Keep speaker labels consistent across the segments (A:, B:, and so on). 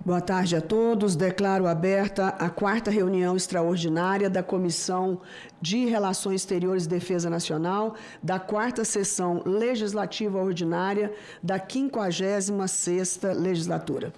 A: Boa tarde a todos. Declaro aberta a 4ª reunião extraordinária da Comissão de Relações Exteriores e Defesa Nacional, da 4ª sessão legislativa ordinária da 56ª legislatura.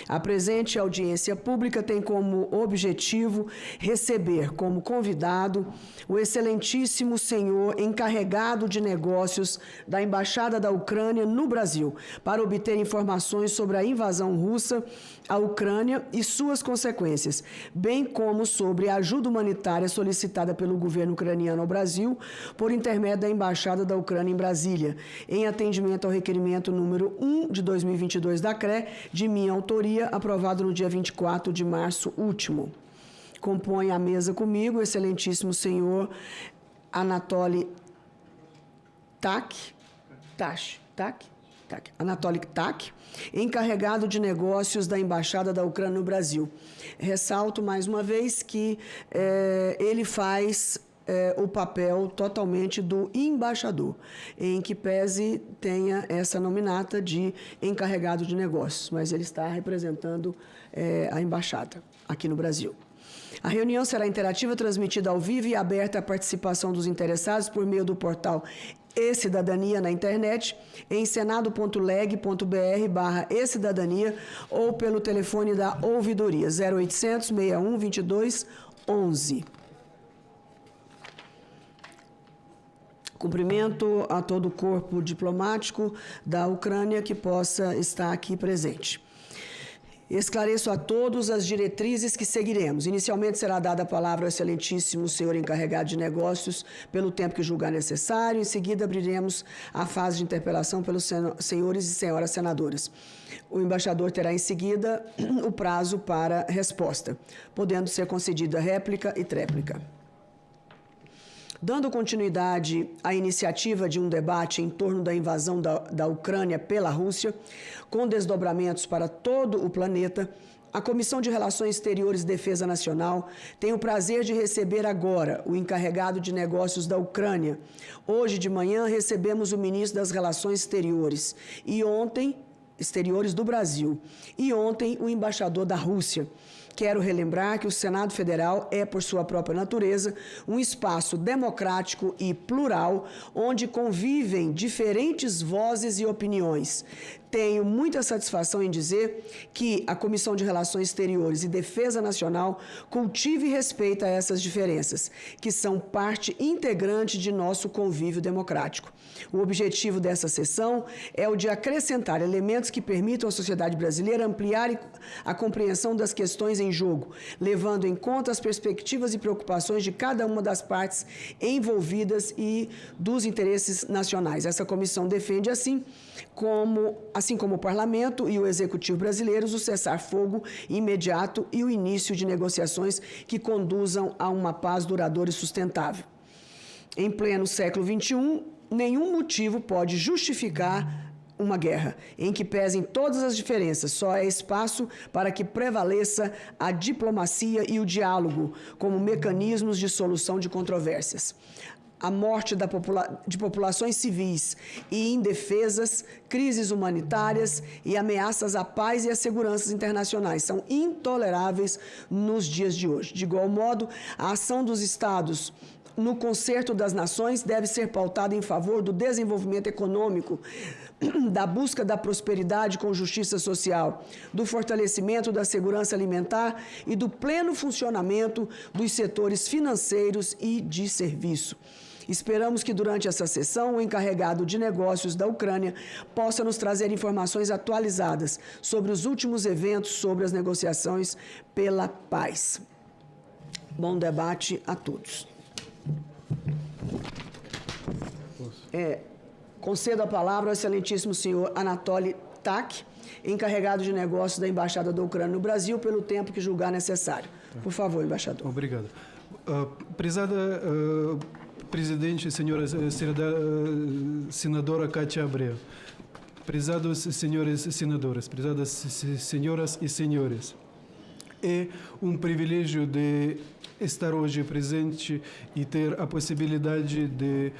A: A presente audiência pública tem como objetivo receber como convidado o excelentíssimo senhor encarregado de negócios da Embaixada da Ucrânia no Brasil, para obter informações sobre a invasão russa à Ucrânia e suas consequências, bem como sobre a ajuda humanitária solicitada pelo governo ucraniano ao Brasil por intermédio da Embaixada da Ucrânia em Brasília, em atendimento ao requerimento número 1 de 2022 da CRE, de minha autoria, aprovado no dia 24 de março último. Compõe a mesa comigo o excelentíssimo senhor Anatoly Anatoly Tak, encarregado de negócios da Embaixada da Ucrânia no Brasil. Ressalto mais uma vez que ele faz o papel totalmente do embaixador, em que pese tenha essa nominata de encarregado de negócios, mas ele está representando a embaixada aqui no Brasil. A reunião será interativa, transmitida ao vivo e aberta à participação dos interessados por meio do portal e-Cidadania na internet, em senado.leg.br/e-Cidadania ou pelo telefone da ouvidoria 0800 61 22 11. Cumprimento a todo o corpo diplomático da Ucrânia que possa estar aqui presente. Esclareço a todos as diretrizes que seguiremos. Inicialmente será dada a palavra ao excelentíssimo senhor encarregado de negócios pelo tempo que julgar necessário. Em seguida, abriremos a fase de interpelação pelos senhores e senhoras senadoras. O embaixador terá em seguida o prazo para resposta, podendo ser concedida réplica e tréplica. Dando continuidade à iniciativa de um debate em torno da invasão da Ucrânia pela Rússia, com desdobramentos para todo o planeta, a Comissão de Relações Exteriores e Defesa Nacional tem o prazer de receber agora o encarregado de negócios da Ucrânia. Hoje de manhã recebemos o ministro das Relações Exteriores Exteriores do Brasil e ontem o embaixador da Rússia. Quero relembrar que o Senado Federal é, por sua própria natureza, um espaço democrático e plural, onde convivem diferentes vozes e opiniões. Tenho muita satisfação em dizer que a Comissão de Relações Exteriores e Defesa Nacional cultiva e respeita essas diferenças, que são parte integrante de nosso convívio democrático. O objetivo dessa sessão é o de acrescentar elementos que permitam à sociedade brasileira ampliar a compreensão das questões em jogo, levando em conta as perspectivas e preocupações de cada uma das partes envolvidas e dos interesses nacionais. Essa comissão defende, assim como o Parlamento e o Executivo brasileiros, o cessar-fogo imediato e o início de negociações que conduzam a uma paz duradoura e sustentável. Em pleno século XXI, nenhum motivo pode justificar uma guerra, em que pesem todas as diferenças. Só é espaço para que prevaleça a diplomacia e o diálogo como mecanismos de solução de controvérsias. A morte de populações civis e indefesas, crises humanitárias e ameaças à paz e à segurança internacionais são intoleráveis nos dias de hoje. De igual modo, a ação dos Estados no concerto das nações deve ser pautada em favor do desenvolvimento econômico, da busca da prosperidade com justiça social, do fortalecimento da segurança alimentar e do pleno funcionamento dos setores financeiros e de serviço. Esperamos que durante essa sessão o encarregado de negócios da Ucrânia possa nos trazer informações atualizadas sobre os últimos eventos sobre as negociações pela paz. Bom debate a todos. Concedo a palavra ao excelentíssimo senhor Anatoly Tak, encarregado de negócios da Embaixada da Ucrânia no Brasil, pelo tempo que julgar necessário. Por favor, embaixador.
B: Obrigado. Prezada presidente, senadora Kátia Abreu, prezados senhores senadores, prezadas senhoras e senhores, é um privilégio de estar hoje presente e ter a possibilidade de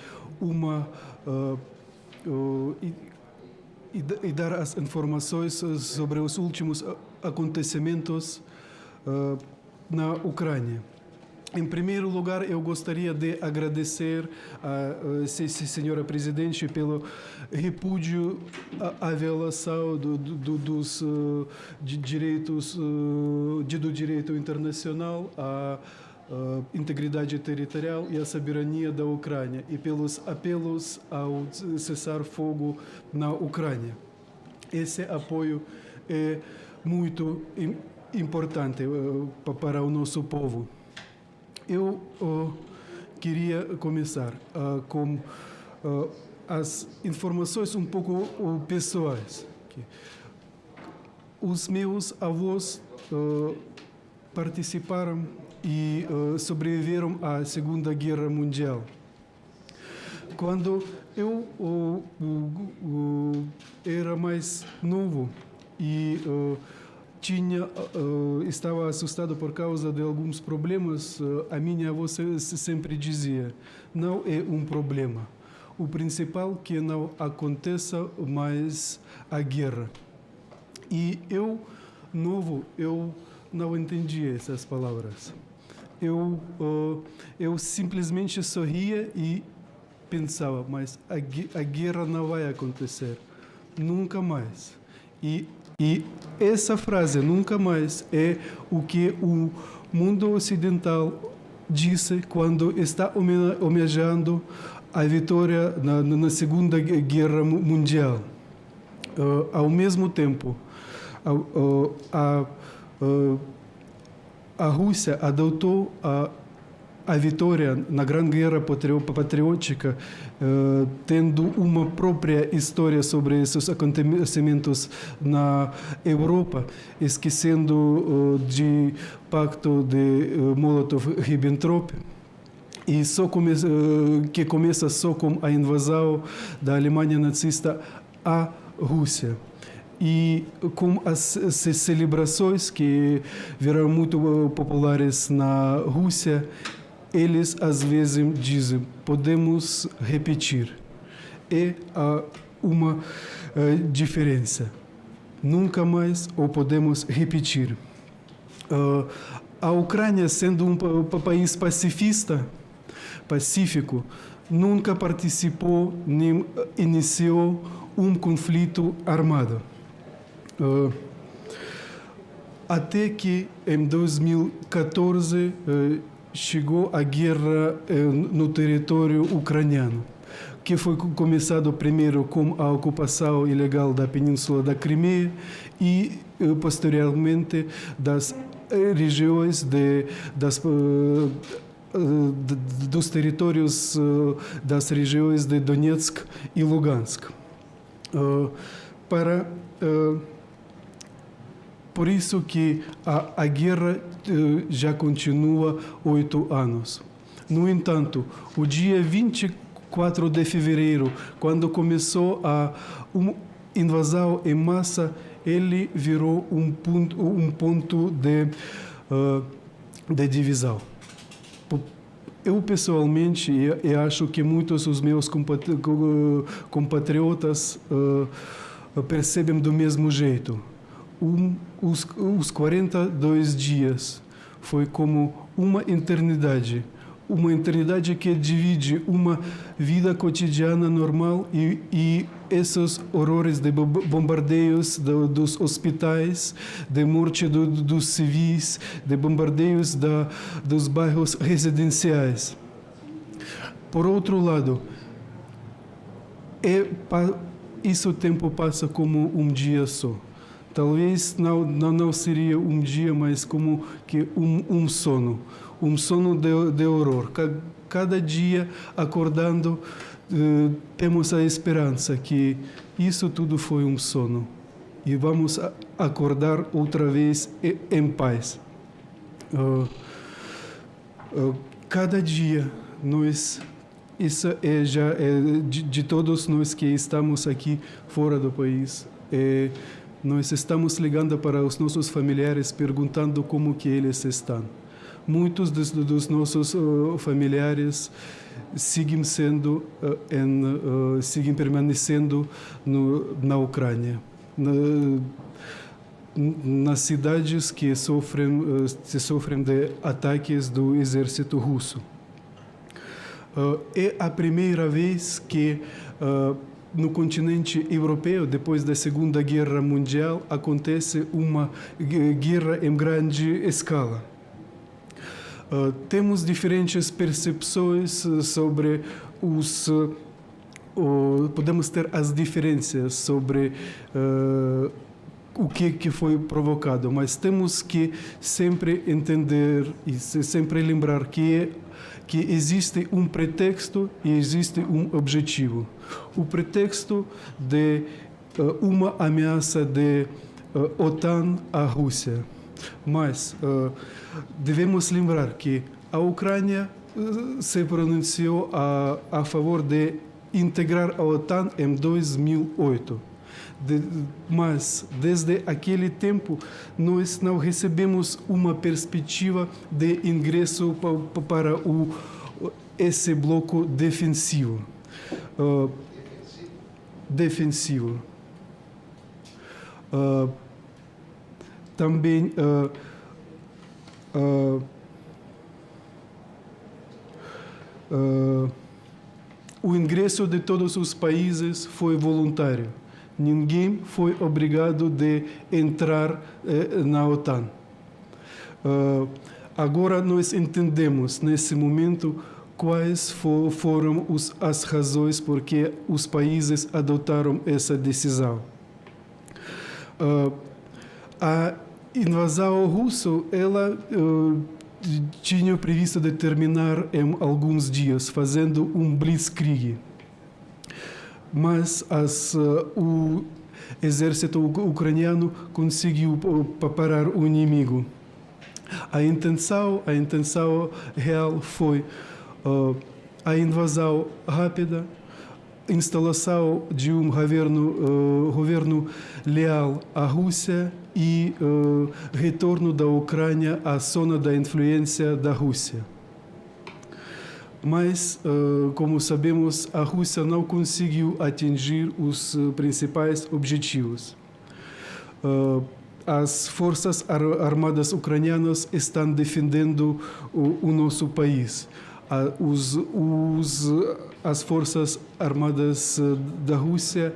B: dar as informações sobre os últimos acontecimentos na Ucrânia. Em primeiro lugar, eu gostaria de agradecer a senhora Presidente pelo repúdio à violação dos direitos do direito internacional, à integridade territorial e à soberania da Ucrânia e pelos apelos ao cessar-fogo na Ucrânia. Esse apoio é muito importante para o nosso povo. Eu queria começar com as informações um pouco pessoais. Os meus avós participaram e sobreviveram à Segunda Guerra Mundial. Quando eu era mais novo e estava assustado por causa de alguns problemas, a minha avó sempre dizia: não é um problema. O principal é que não aconteça mais a guerra. E eu, novo, eu não entendia essas palavras. Eu simplesmente sorria e pensava: mas a guerra não vai acontecer, nunca mais. E essa frase, nunca mais, é o que o mundo ocidental disse quando está homenageando a vitória na Segunda Guerra Mundial. Ao mesmo tempo, a Rússia adotou a vitória na Grande Guerra Patriótica, tendo uma própria história sobre esses acontecimentos na Europa, esquecendo de pacto de Molotov-Ribbentrop, e que começa só com a invasão da Alemanha nazista à Rússia. E com as celebrações que viraram muito populares na Rússia, eles às vezes dizem: podemos repetir. Há uma diferença. Nunca mais ou podemos repetir. A Ucrânia, sendo um país pacífico, nunca participou nem iniciou um conflito armado. Até que em 2014 chegou a guerra no território ucraniano, que foi começado primeiro com a ocupação ilegal da Península da Crimeia e posteriormente das regiões dos territórios das regiões de Donetsk e Lugansk. Por isso que a guerra já continua 8 anos. No entanto, o dia 24 de fevereiro, quando começou a invasão em massa, ele virou um ponto de divisão. Eu, pessoalmente, acho que muitos dos meus compatriotas percebem do mesmo jeito. Os 42 dias foi como uma eternidade que divide uma vida cotidiana normal e esses horrores de bombardeios dos hospitais, de morte dos civis, de bombardeios dos bairros residenciais. Por outro lado, esse tempo passa como um dia só. Talvez não seria um dia, mas como que um sono de horror. Cada dia, acordando, temos a esperança que isso tudo foi um sono e vamos acordar outra vez em paz. Cada dia, isso já de todos nós que estamos aqui fora do país. Nós estamos ligando para os nossos familiares, perguntando como que eles estão. Muitos dos nossos familiares seguem permanecendo na Ucrânia. nas cidades que sofrem de ataques do exército russo. É a primeira vez que no continente europeu, depois da Segunda Guerra Mundial, acontece uma guerra em grande escala. Temos diferentes percepções sobre podemos ter as diferenças sobre o que foi provocado, mas temos que sempre entender e sempre lembrar que existe um pretexto e existe um objetivo. O pretexto de uma ameaça de OTAN à Rússia. Mas devemos lembrar que a Ucrânia se pronunciou a favor de integrar a OTAN em 2008. Mas, desde aquele tempo, nós não recebemos uma perspectiva de ingresso para esse bloco defensivo. Também o ingresso de todos os países foi voluntário. Ninguém foi obrigado de entrar na OTAN. Agora nós entendemos, nesse momento, quais foram as razões por que os países adotaram essa decisão. A invasão russa, ela tinha previsto de terminar em alguns dias, fazendo um blitzkrieg. Mas o exército ucraniano conseguiu parar o inimigo. A intenção real foi a invasão rápida, instalação de um governo leal à Rússia e retorno da Ucrânia à zona da influência da Rússia. Mas, como sabemos, a Rússia não conseguiu atingir os principais objetivos. As forças armadas ucranianas estão defendendo o nosso país. As forças armadas da Rússia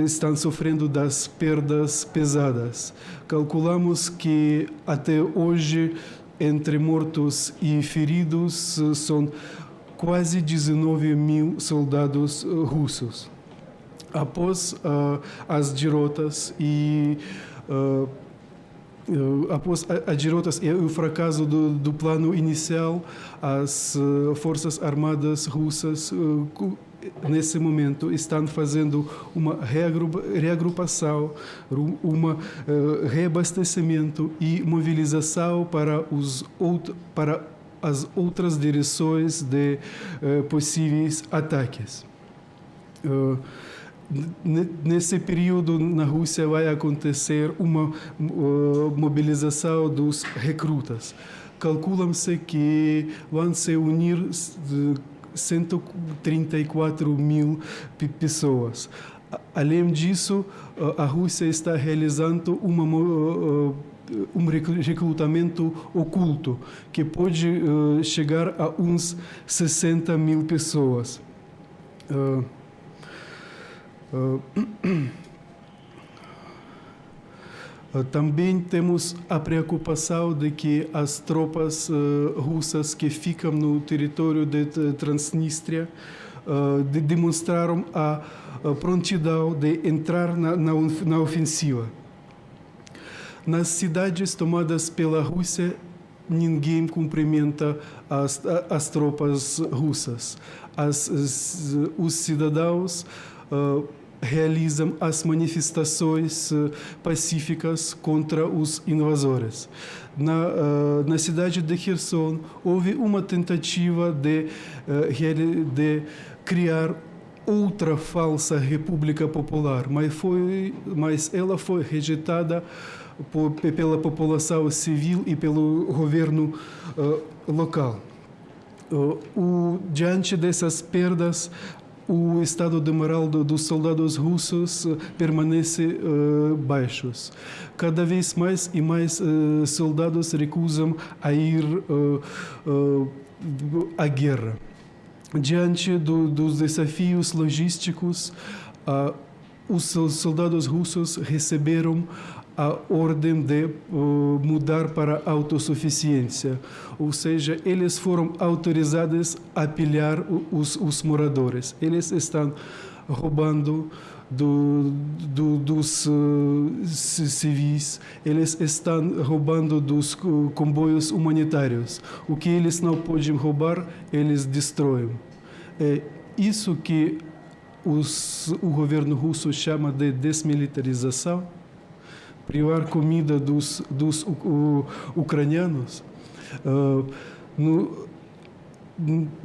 B: estão sofrendo das perdas pesadas. Calculamos que até hoje, entre mortos e feridos, são quase 19 mil soldados russos. Após as derrotas e o fracasso do plano inicial, as forças armadas russas nesse momento estão fazendo uma reagrupação, reabastecimento e mobilização para as outras direções de possíveis ataques. Nesse período, na Rússia, vai acontecer uma mobilização dos recrutas. Calcula-se que vão se unir 134 mil pessoas. Além disso, a Rússia está realizando um recrutamento oculto, que pode chegar a uns 60 mil pessoas. Também temos a preocupação de que as tropas russas que ficam no território de Transnistria demonstraram a prontidão de entrar na ofensiva. Nas cidades tomadas pela Rússia, ninguém cumprimenta as tropas russas. Os cidadãos realizam as manifestações pacíficas contra os invasores. Na cidade de Kherson, houve uma tentativa de criar outra falsa República Popular, mas ela foi rejeitada pela população civil e pelo governo local. Diante dessas perdas, o estado de moral dos soldados russos permanece baixo. Cada vez mais e mais soldados recusam a ir à guerra. Diante dos desafios logísticos, os soldados russos receberam a ordem de mudar para a autossuficiência, ou seja, eles foram autorizados a pilhar os moradores. Eles estão roubando dos civis, eles estão roubando dos comboios humanitários. O que eles não podem roubar, eles destroem. É isso que o governo russo chama de desmilitarização. Privar comida dos ucranianos.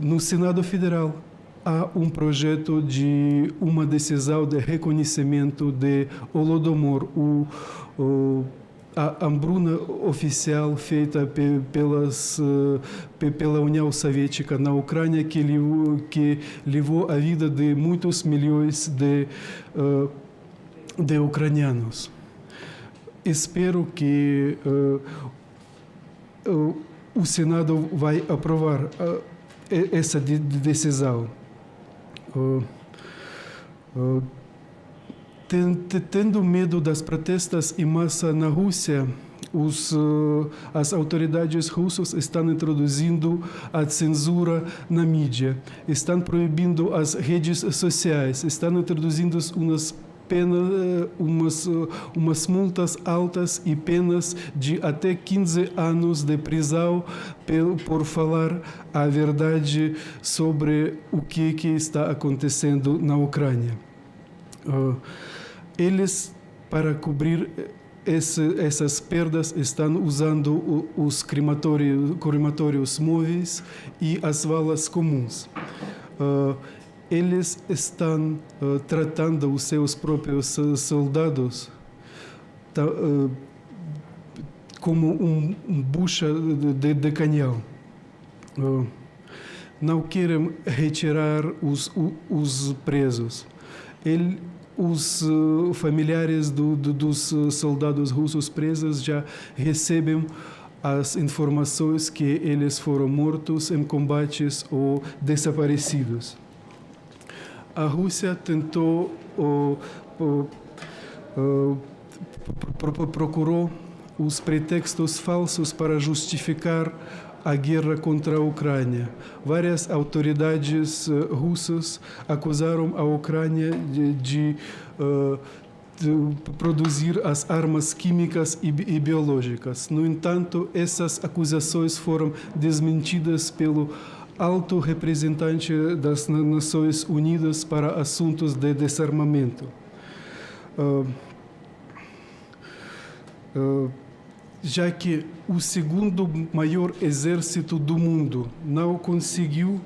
B: No Senado Federal há um projeto de uma decisão de reconhecimento de Holodomor, a hambruna oficial feita pela União Soviética na Ucrânia, que levou a vida de muitos milhões de ucranianos. Espero que o Senado vai aprovar essa decisão. Tendo medo das protestas em massa na Rússia, as autoridades russas estão introduzindo a censura na mídia, estão proibindo as redes sociais, estão introduzindo umas multas altas e penas de até 15 anos de prisão por falar a verdade sobre o que está acontecendo na Ucrânia. Eles, para cobrir essas perdas, estão usando os crematórios móveis e as valas comuns. Eles estão tratando os seus próprios soldados como bucha de canhão. Não querem retirar os presos. Os familiares dos soldados russos presos já recebem as informações que eles foram mortos em combates ou desaparecidos. A Rússia tentou, procurou os pretextos falsos para justificar a guerra contra a Ucrânia. Várias autoridades russas acusaram a Ucrânia de produzir as armas químicas e biológicas. No entanto, essas acusações foram desmentidas pelo alto representante das Nações Unidas para assuntos de desarmamento. Já que o segundo maior exército do mundo não conseguiu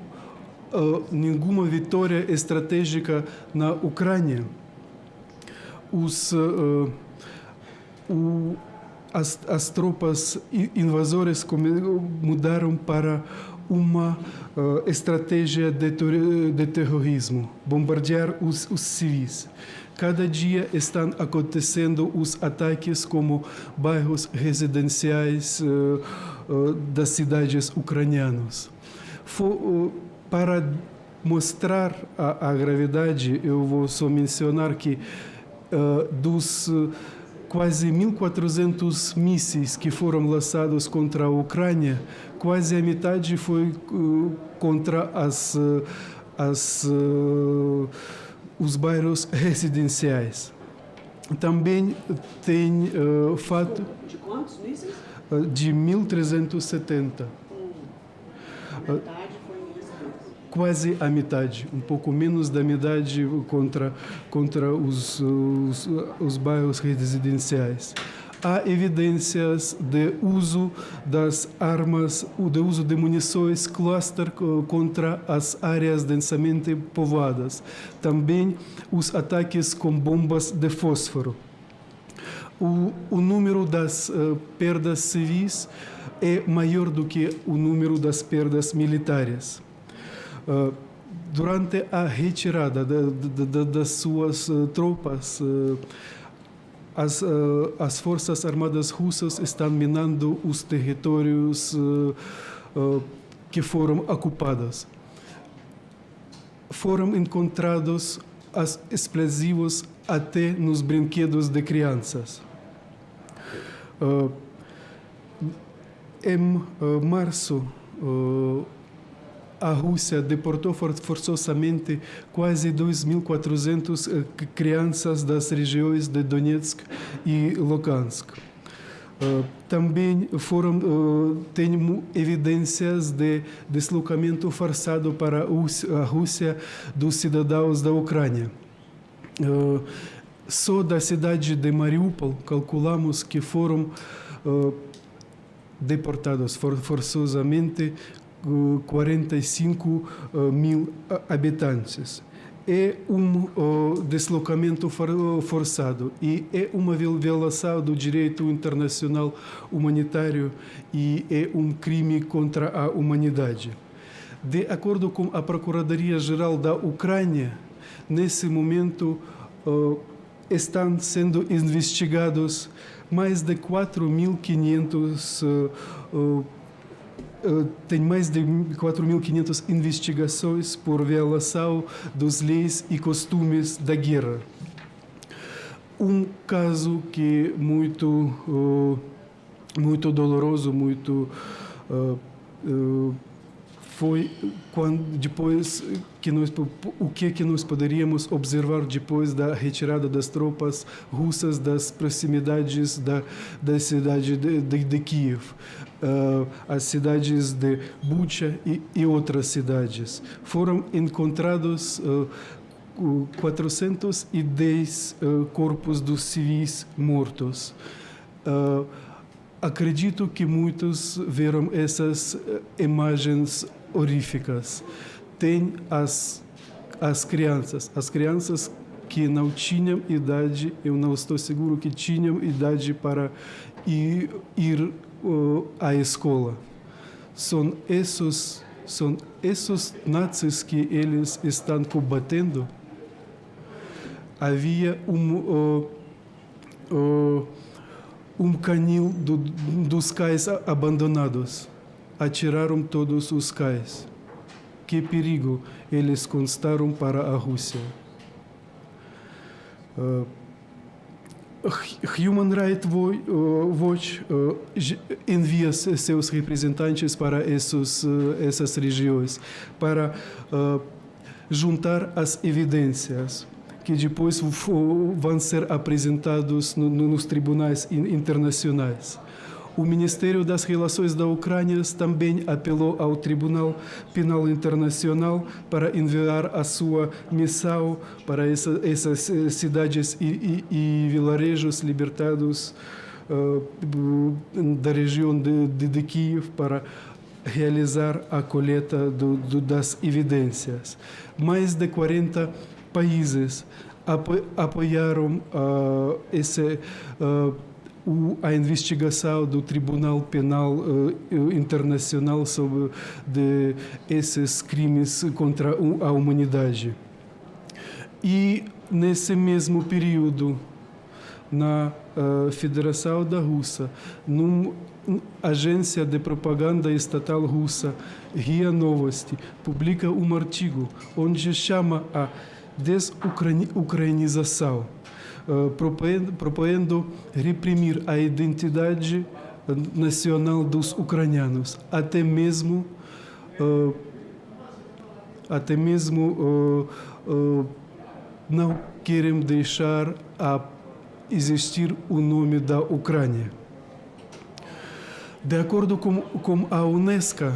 B: nenhuma vitória estratégica na Ucrânia, as tropas invasoras mudaram para uma estratégia de terrorismo, bombardear os civis. Cada dia estão acontecendo os ataques como bairros residenciais das cidades ucranianas. Para mostrar a gravidade, eu vou só mencionar que dos quase 1.400 mísseis que foram lançados contra a Ucrânia, quase a metade foi contra os bairros residenciais. Também tem fato...
A: De quantos mísseis?
B: De 1.370.
A: Metade foi em residência.
B: Quase a metade, um pouco menos da metade contra os bairros residenciais. Há evidências de uso das armas, de uso de munições cluster contra as áreas densamente povoadas. Também os ataques com bombas de fósforo. O número das perdas civis é maior do que o número das perdas militares. durante a retirada das suas tropas, as forças armadas russas estão minando os territórios que foram ocupados. Foram encontrados explosivos até nos brinquedos de crianças. Em março, a Rússia deportou forçosamente quase 2.400 crianças das regiões de Donetsk e Lugansk. Também tem evidências de deslocamento forçado para a Rússia dos cidadãos da Ucrânia. Só da cidade de Mariupol, calculamos que foram deportados forçosamente 45 mil habitantes. É deslocamento forçado e é uma violação do direito internacional humanitário e é crime contra a humanidade. De acordo com a Procuradoria-Geral da Ucrânia, nesse momento estão sendo investigados mais de 4.500 tem mais de 4.500 investigações por violação das leis e costumes da guerra. Caso que muito doloroso, foi depois que nós poderíamos observar depois da retirada das tropas russas das proximidades da cidade de Kiev. As cidades de Bucha e outras cidades. Foram encontrados 410 corpos dos civis mortos. Acredito que muitos viram essas imagens horríficas. Tem as crianças que não tinham idade, eu não estou seguro que tinham idade para ir à escola. São esses nazis que eles estão combatendo. Havia canil dos cais abandonados. Atiraram todos os cais. Que perigo eles constaram para a Rússia. Human Rights Watch envia seus representantes para essas regiões para juntar as evidências que depois vão ser apresentados nos tribunais internacionais. O Ministério das Relações da Ucrânia também apelou ao Tribunal Penal Internacional para enviar a sua missão para essas cidades e vilarejos libertados da região de Kiev para realizar a coleta das evidências. Mais de 40 países apoiaram a investigação do Tribunal Penal Internacional sobre esses crimes contra a humanidade. E nesse mesmo período, na Federação da Rússia, numa agência de propaganda estatal russa, RIA Novosti, publica artigo onde chama a desucranização, propondo reprimir a identidade nacional dos ucranianos, até mesmo não querem deixar existir o nome da Ucrânia. De acordo com a Unesco,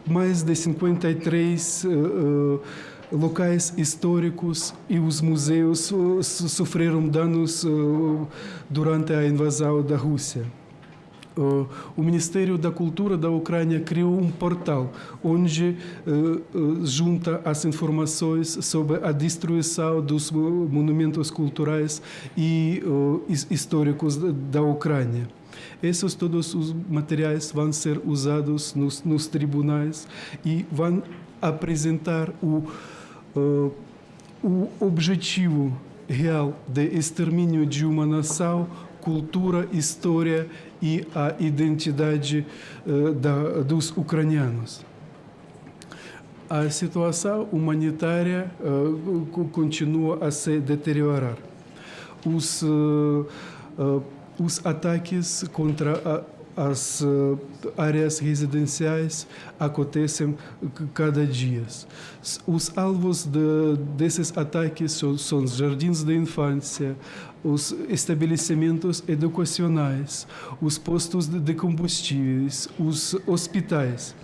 B: mais de 53 locais históricos e os museus sofreram danos durante a invasão da Rússia. O Ministério da Cultura da Ucrânia criou portal onde junta as informações sobre a destruição dos monumentos culturais e históricos da Ucrânia. Esses todos os materiais vão ser usados nos tribunais e vão apresentar o objetivo real de extermínio de uma nação, cultura, história e a identidade dos ucranianos. A situação humanitária continua a se deteriorar. Os ataques contra as áreas residenciais acontecem cada dia. Os alvos desses ataques são os jardins de infância, os estabelecimentos educacionais, os postos de combustíveis, os hospitais.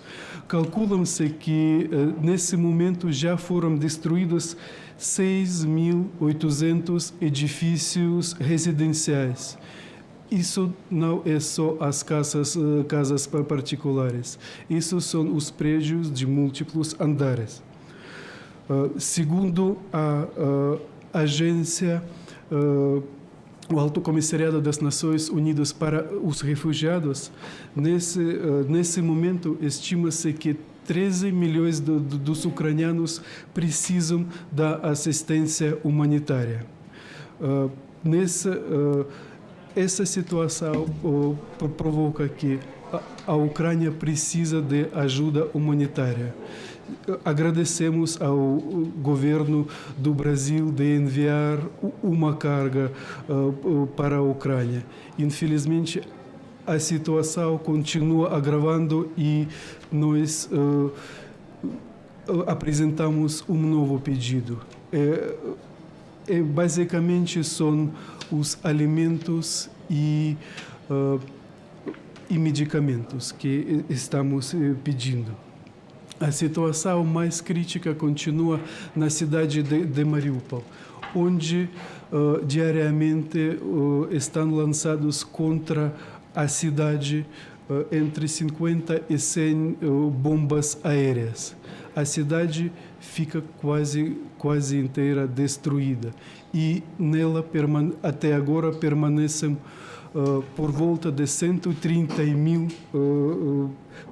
B: Calcula-se que, nesse momento, já foram destruídos 6.800 edifícios residenciais. Isso não é só as casas particulares. Isso são os prédios de múltiplos andares. Segundo a agência, o Alto Comissariado das Nações Unidas para os Refugiados, nesse momento, estima-se que 13 milhões dos ucranianos precisam da assistência humanitária. Essa situação provoca que a Ucrânia precisa de ajuda humanitária. Agradecemos ao governo do Brasil de enviar uma carga para a Ucrânia. Infelizmente, a situação continua agravando e nós apresentamos um novo pedido. Basicamente, são os alimentos e medicamentos que estamos pedindo. A situação mais crítica continua na cidade de Mariupol, onde diariamente estão lançados contra a cidade entre 50 e 100 bombas aéreas. A cidade fica quase inteira destruída e nela até agora permanecem por volta de 130.000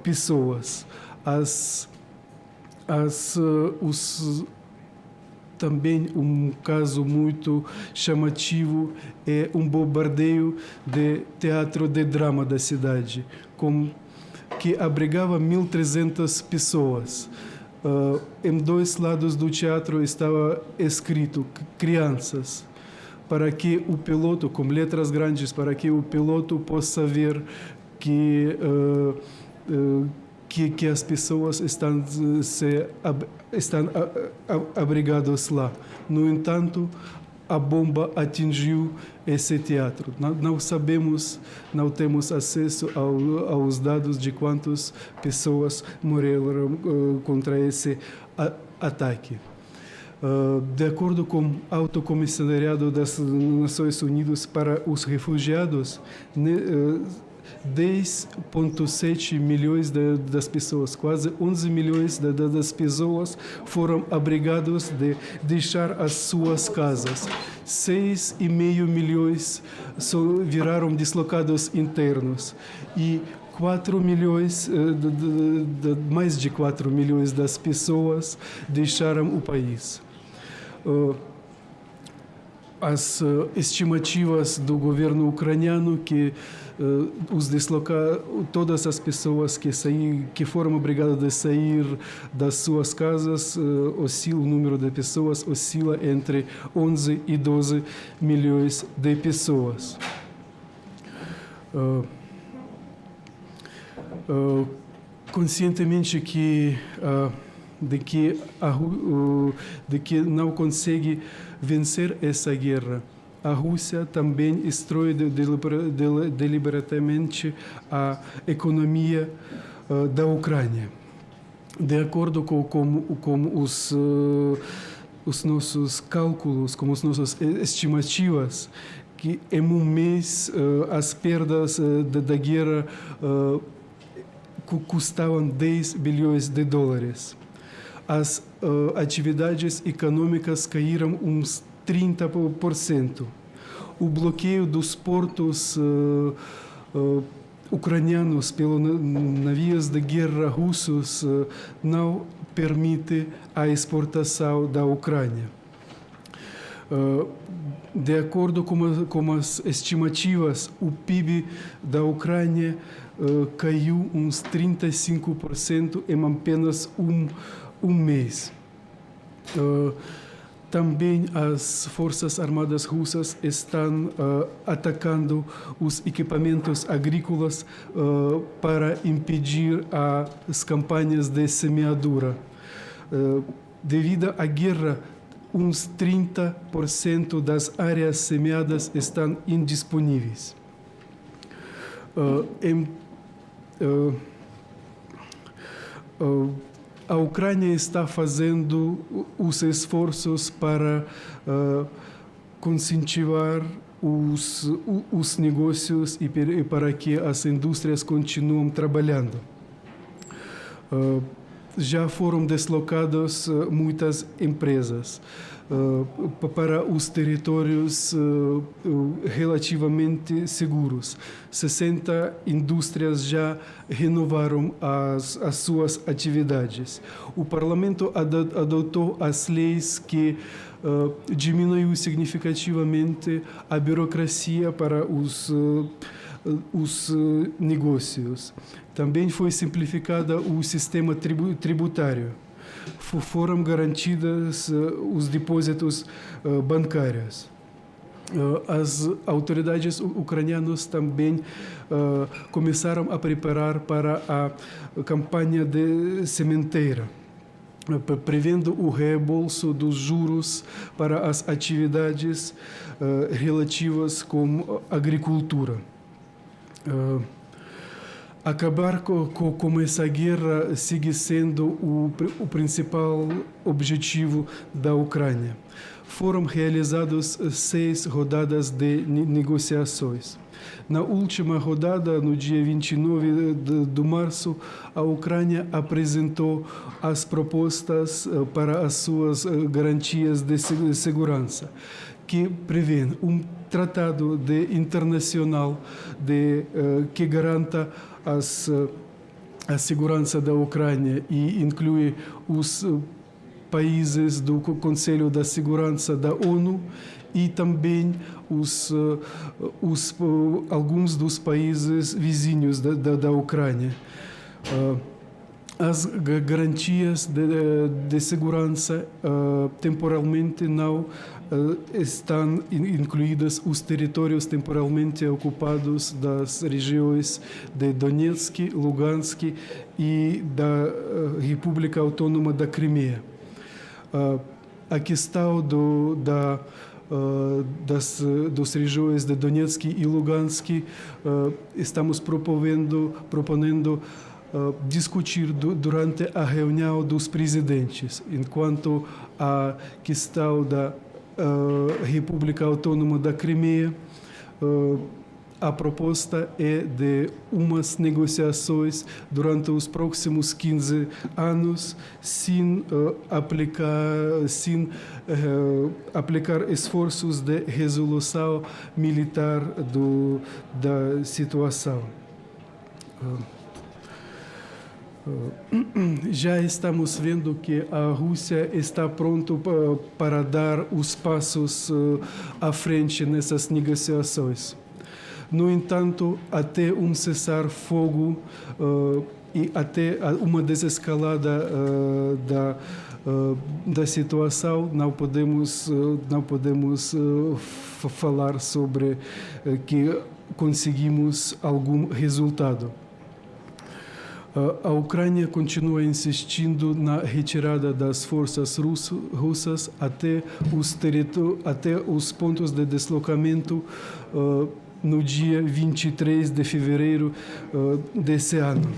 B: pessoas. Também um caso muito chamativo é um bombardeio de teatro de drama da cidade, que abrigava 1.300 pessoas. Em dois lados do teatro estava escrito crianças, para que o piloto, com letras grandes, para que o piloto possa ver que as pessoas estão abrigadas lá. No entanto, a bomba atingiu esse teatro. Não sabemos, não temos acesso aos dados de quantas pessoas morreram contra esse ataque. De acordo com o Alto Comissariado das Nações Unidas para os Refugiados, 10,7 milhões das pessoas, quase 11 milhões das pessoas foram abrigadas de deixar as suas casas. 6,5 milhões viraram deslocados internos e 4 milhões, mais de 4 milhões das pessoas deixaram o país. As estimativas do governo ucraniano que todas as pessoas que foram obrigadas a sair das suas casas, o número de pessoas oscila entre 11 e 12 milhões de pessoas. Conscientemente de que não consegue vencer essa guerra, a Rússia também destrói deliberadamente a economia da Ucrânia. De acordo com os nossos cálculos, com as nossas estimativas, que em um mês as perdas da guerra custavam 10 bilhões de dólares. As atividades econômicas caíram uns 30%. O bloqueio dos portos ucranianos pelos navios de guerra russos não permite a exportação da Ucrânia. De acordo com as estimativas, o PIB da Ucrânia caiu uns 35% em apenas um mês. Também as Forças Armadas Russas estão atacando os equipamentos agrícolas para impedir as campanhas de semeadura. Devido à guerra, uns 30% das áreas semeadas estão indisponíveis. A Ucrânia está fazendo os esforços para incentivar os negócios e para que as indústrias continuem trabalhando. Já foram deslocadas muitas empresas para os territórios relativamente seguros. 60 indústrias já renovaram as suas atividades. O Parlamento adotou as leis que diminuiu significativamente a burocracia para os negócios. Também foi simplificado o sistema tributário. Foram garantidos os depósitos bancários. As autoridades ucranianas também começaram a preparar para a campanha de sementeira, prevendo o reembolso dos juros para as atividades relativas com agricultura. Acabar com essa guerra segue sendo o principal objetivo da Ucrânia. Foram realizadas 6 rodadas de negociações. Na última rodada, no dia 29 de março, a Ucrânia apresentou as propostas para as suas garantias de segurança, que prevêem um tratado internacional que garanta a segurança da Ucrânia e inclui os países do Conselho da Segurança da ONU e também alguns dos países vizinhos da Ucrânia. As garantias de segurança temporalmente não estão incluídas os territórios temporalmente ocupados das regiões de Donetsk, Lugansk e da República Autônoma da Crimeia. A questão das regiões de Donetsk e Lugansk estamos proponendo discutir durante a reunião dos presidentes, enquanto a questão da República Autônoma da Crimeia, a proposta é de umas negociações durante os próximos 15 anos, sem aplicar esforços de resolução militar da situação. Já estamos vendo que a Rússia está pronta para dar os passos à frente nessas negociações. No entanto, até um cessar-fogo e até uma desescalada da situação, não podemos falar sobre que conseguimos algum resultado. A Ucrânia continua insistindo na retirada das forças russas até os pontos de deslocamento no dia 23 de fevereiro desse ano.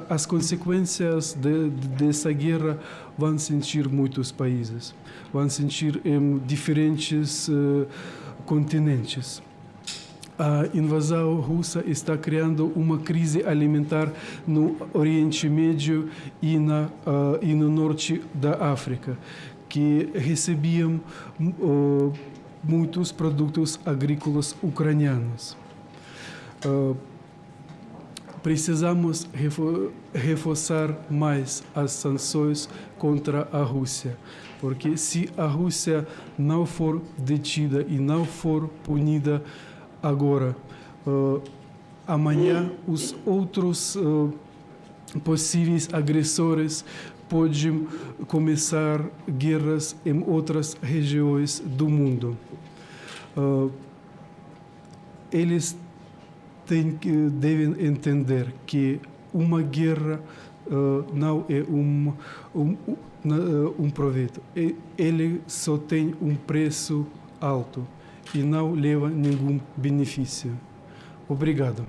B: As consequências dessa guerra vão sentir muitos países, vão sentir em diferentes continentes. A invasão russa está criando uma crise alimentar no Oriente Médio e no norte da África, que recebiam muitos produtos agrícolas ucranianos. Precisamos reforçar mais as sanções contra a Rússia, porque se a Rússia não for detida e não for punida agora, amanhã os outros possíveis agressores podem começar guerras em outras regiões do mundo. Eles devem entender que uma guerra não é um proveito. Ele só tem um preço alto e não leva nenhum benefício. Obrigado.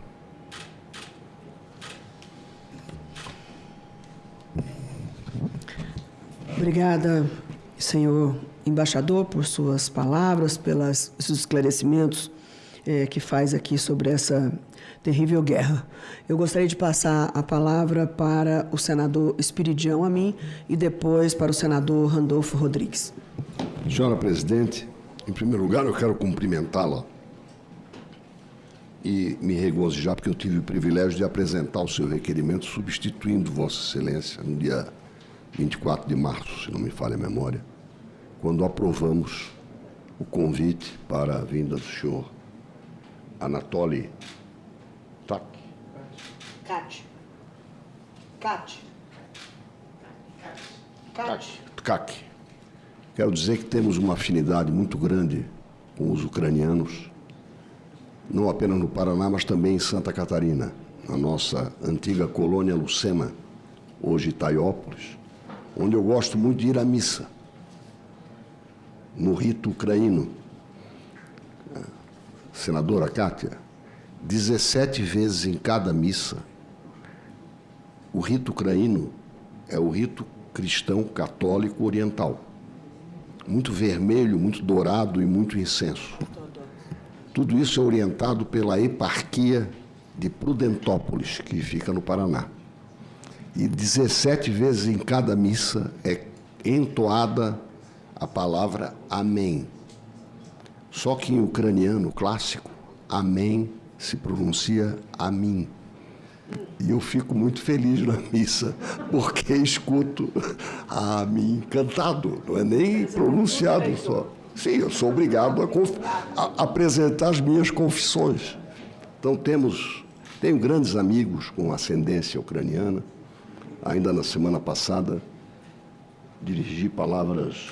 A: Obrigada, senhor embaixador, por suas palavras, pelos esclarecimentos que faz aqui sobre essa terrível guerra. Eu gostaria de passar a palavra para o senador Espiridião Amin e depois para o senador Randolfo Rodrigues.
C: Senhora presidente, em primeiro lugar eu quero cumprimentá-la e me regozijar porque eu tive o privilégio de apresentar o seu requerimento substituindo Vossa Excelência no dia 24 de março, se não me falha a memória, quando aprovamos o convite para a vinda do senhor Anatoly Tkach. Quero dizer que temos uma afinidade muito grande com os ucranianos, não apenas no Paraná, mas também em Santa Catarina, na nossa antiga colônia Lucena, hoje Itaiópolis, onde eu gosto muito de ir à missa, no rito ucraíno. Senadora Kátia, 17 vezes em cada missa, o rito ucraíno é o rito cristão católico oriental. Muito vermelho, muito dourado e muito incenso. Tudo isso é orientado pela eparquia de Prudentópolis, que fica no Paraná. E 17 vezes em cada missa é entoada a palavra Amém. Só que em ucraniano clássico, Amém se pronuncia Amin. E eu fico muito feliz na missa, porque escuto Amin cantado, não é nem pronunciado só. Sim, eu sou obrigado a apresentar as minhas confissões. Então, tenho grandes amigos com ascendência ucraniana. Ainda na semana passada, dirigi palavras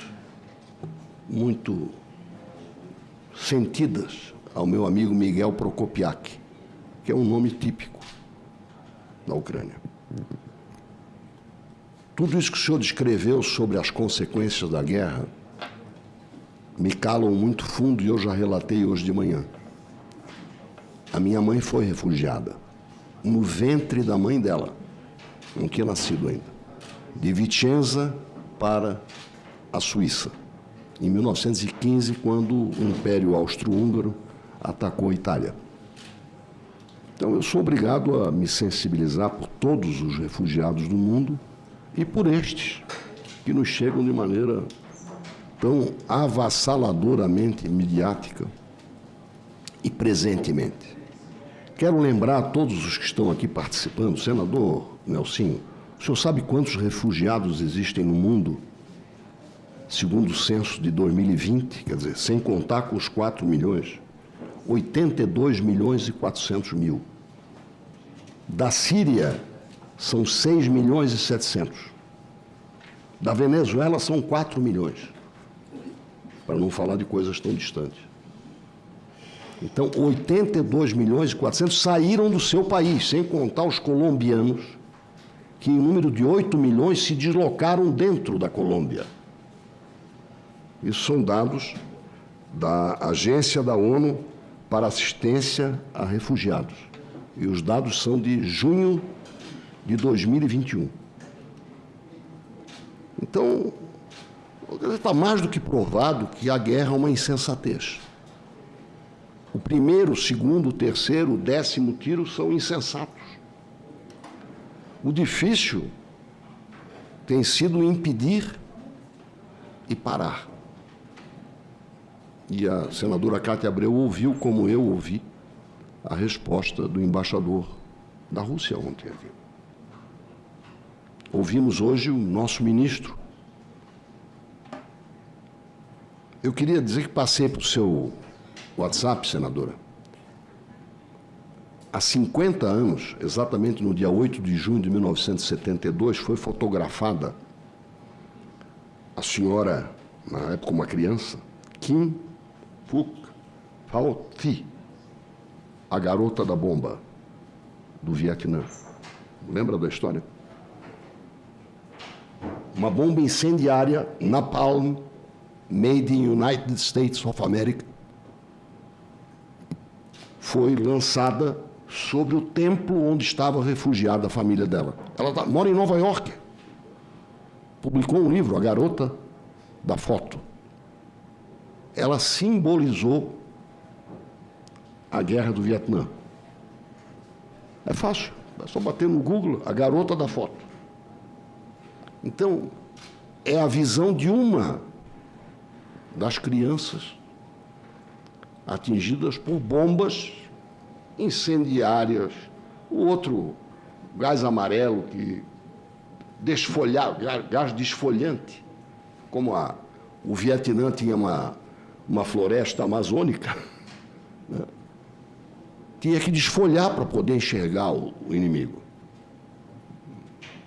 C: muito sentidas ao meu amigo Miguel Prokopiak, que é um nome típico da Ucrânia. Tudo isso que o senhor descreveu sobre as consequências da guerra me calam muito fundo e eu já relatei hoje de manhã. A minha mãe foi refugiada no ventre da mãe dela, não tinha nascido ainda, de Vicenza para a Suíça, em 1915, quando o Império Austro-Húngaro atacou a Itália. Então, eu sou obrigado a me sensibilizar por todos os refugiados do mundo e por estes que nos chegam de maneira tão avassaladoramente midiática e presentemente. Quero lembrar a todos os que estão aqui participando, senador Nelsinho, o senhor sabe quantos refugiados existem no mundo, segundo o censo de 2020, quer dizer, sem contar com os 4 milhões, 82 milhões e 400 mil. Da Síria, são 6 milhões e 700. Da Venezuela, são 4 milhões. Para não falar de coisas tão distantes. Então, 82 milhões e 400 saíram do seu país, sem contar os colombianos, que em número de 8 milhões se deslocaram dentro da Colômbia. Isso são dados da Agência da ONU para Assistência a Refugiados. E os dados são de junho de 2021. Então, está mais do que provado que a guerra é uma insensatez. O primeiro, o segundo, o terceiro, o 10º tiro são insensatos. O difícil tem sido impedir e parar. E a senadora Cátia Abreu ouviu, como eu ouvi, a resposta do embaixador da Rússia ontem aqui. Ouvimos hoje o nosso ministro. Eu queria dizer que passei para o seu WhatsApp, senadora. Há 50 anos, exatamente no dia 8 de junho de 1972, foi fotografada a senhora, na época uma criança, Kim Phuc Phao Thi, a garota da bomba do Vietnã. Lembra da história? Uma bomba incendiária, Napalm, made in United States of America, foi lançada sobre o templo onde estava refugiada a família dela. Ela mora em Nova York. Publicou um livro, A Garota da Foto. Ela simbolizou a guerra do Vietnã. É fácil, é só bater no Google, A Garota da Foto. Então, é a visão de uma das crianças atingidas por bombas incendiárias, o outro gás amarelo que desfolhava, gás desfolhante, como o Vietnã tinha uma floresta amazônica, né? Tinha que desfolhar para poder enxergar o inimigo.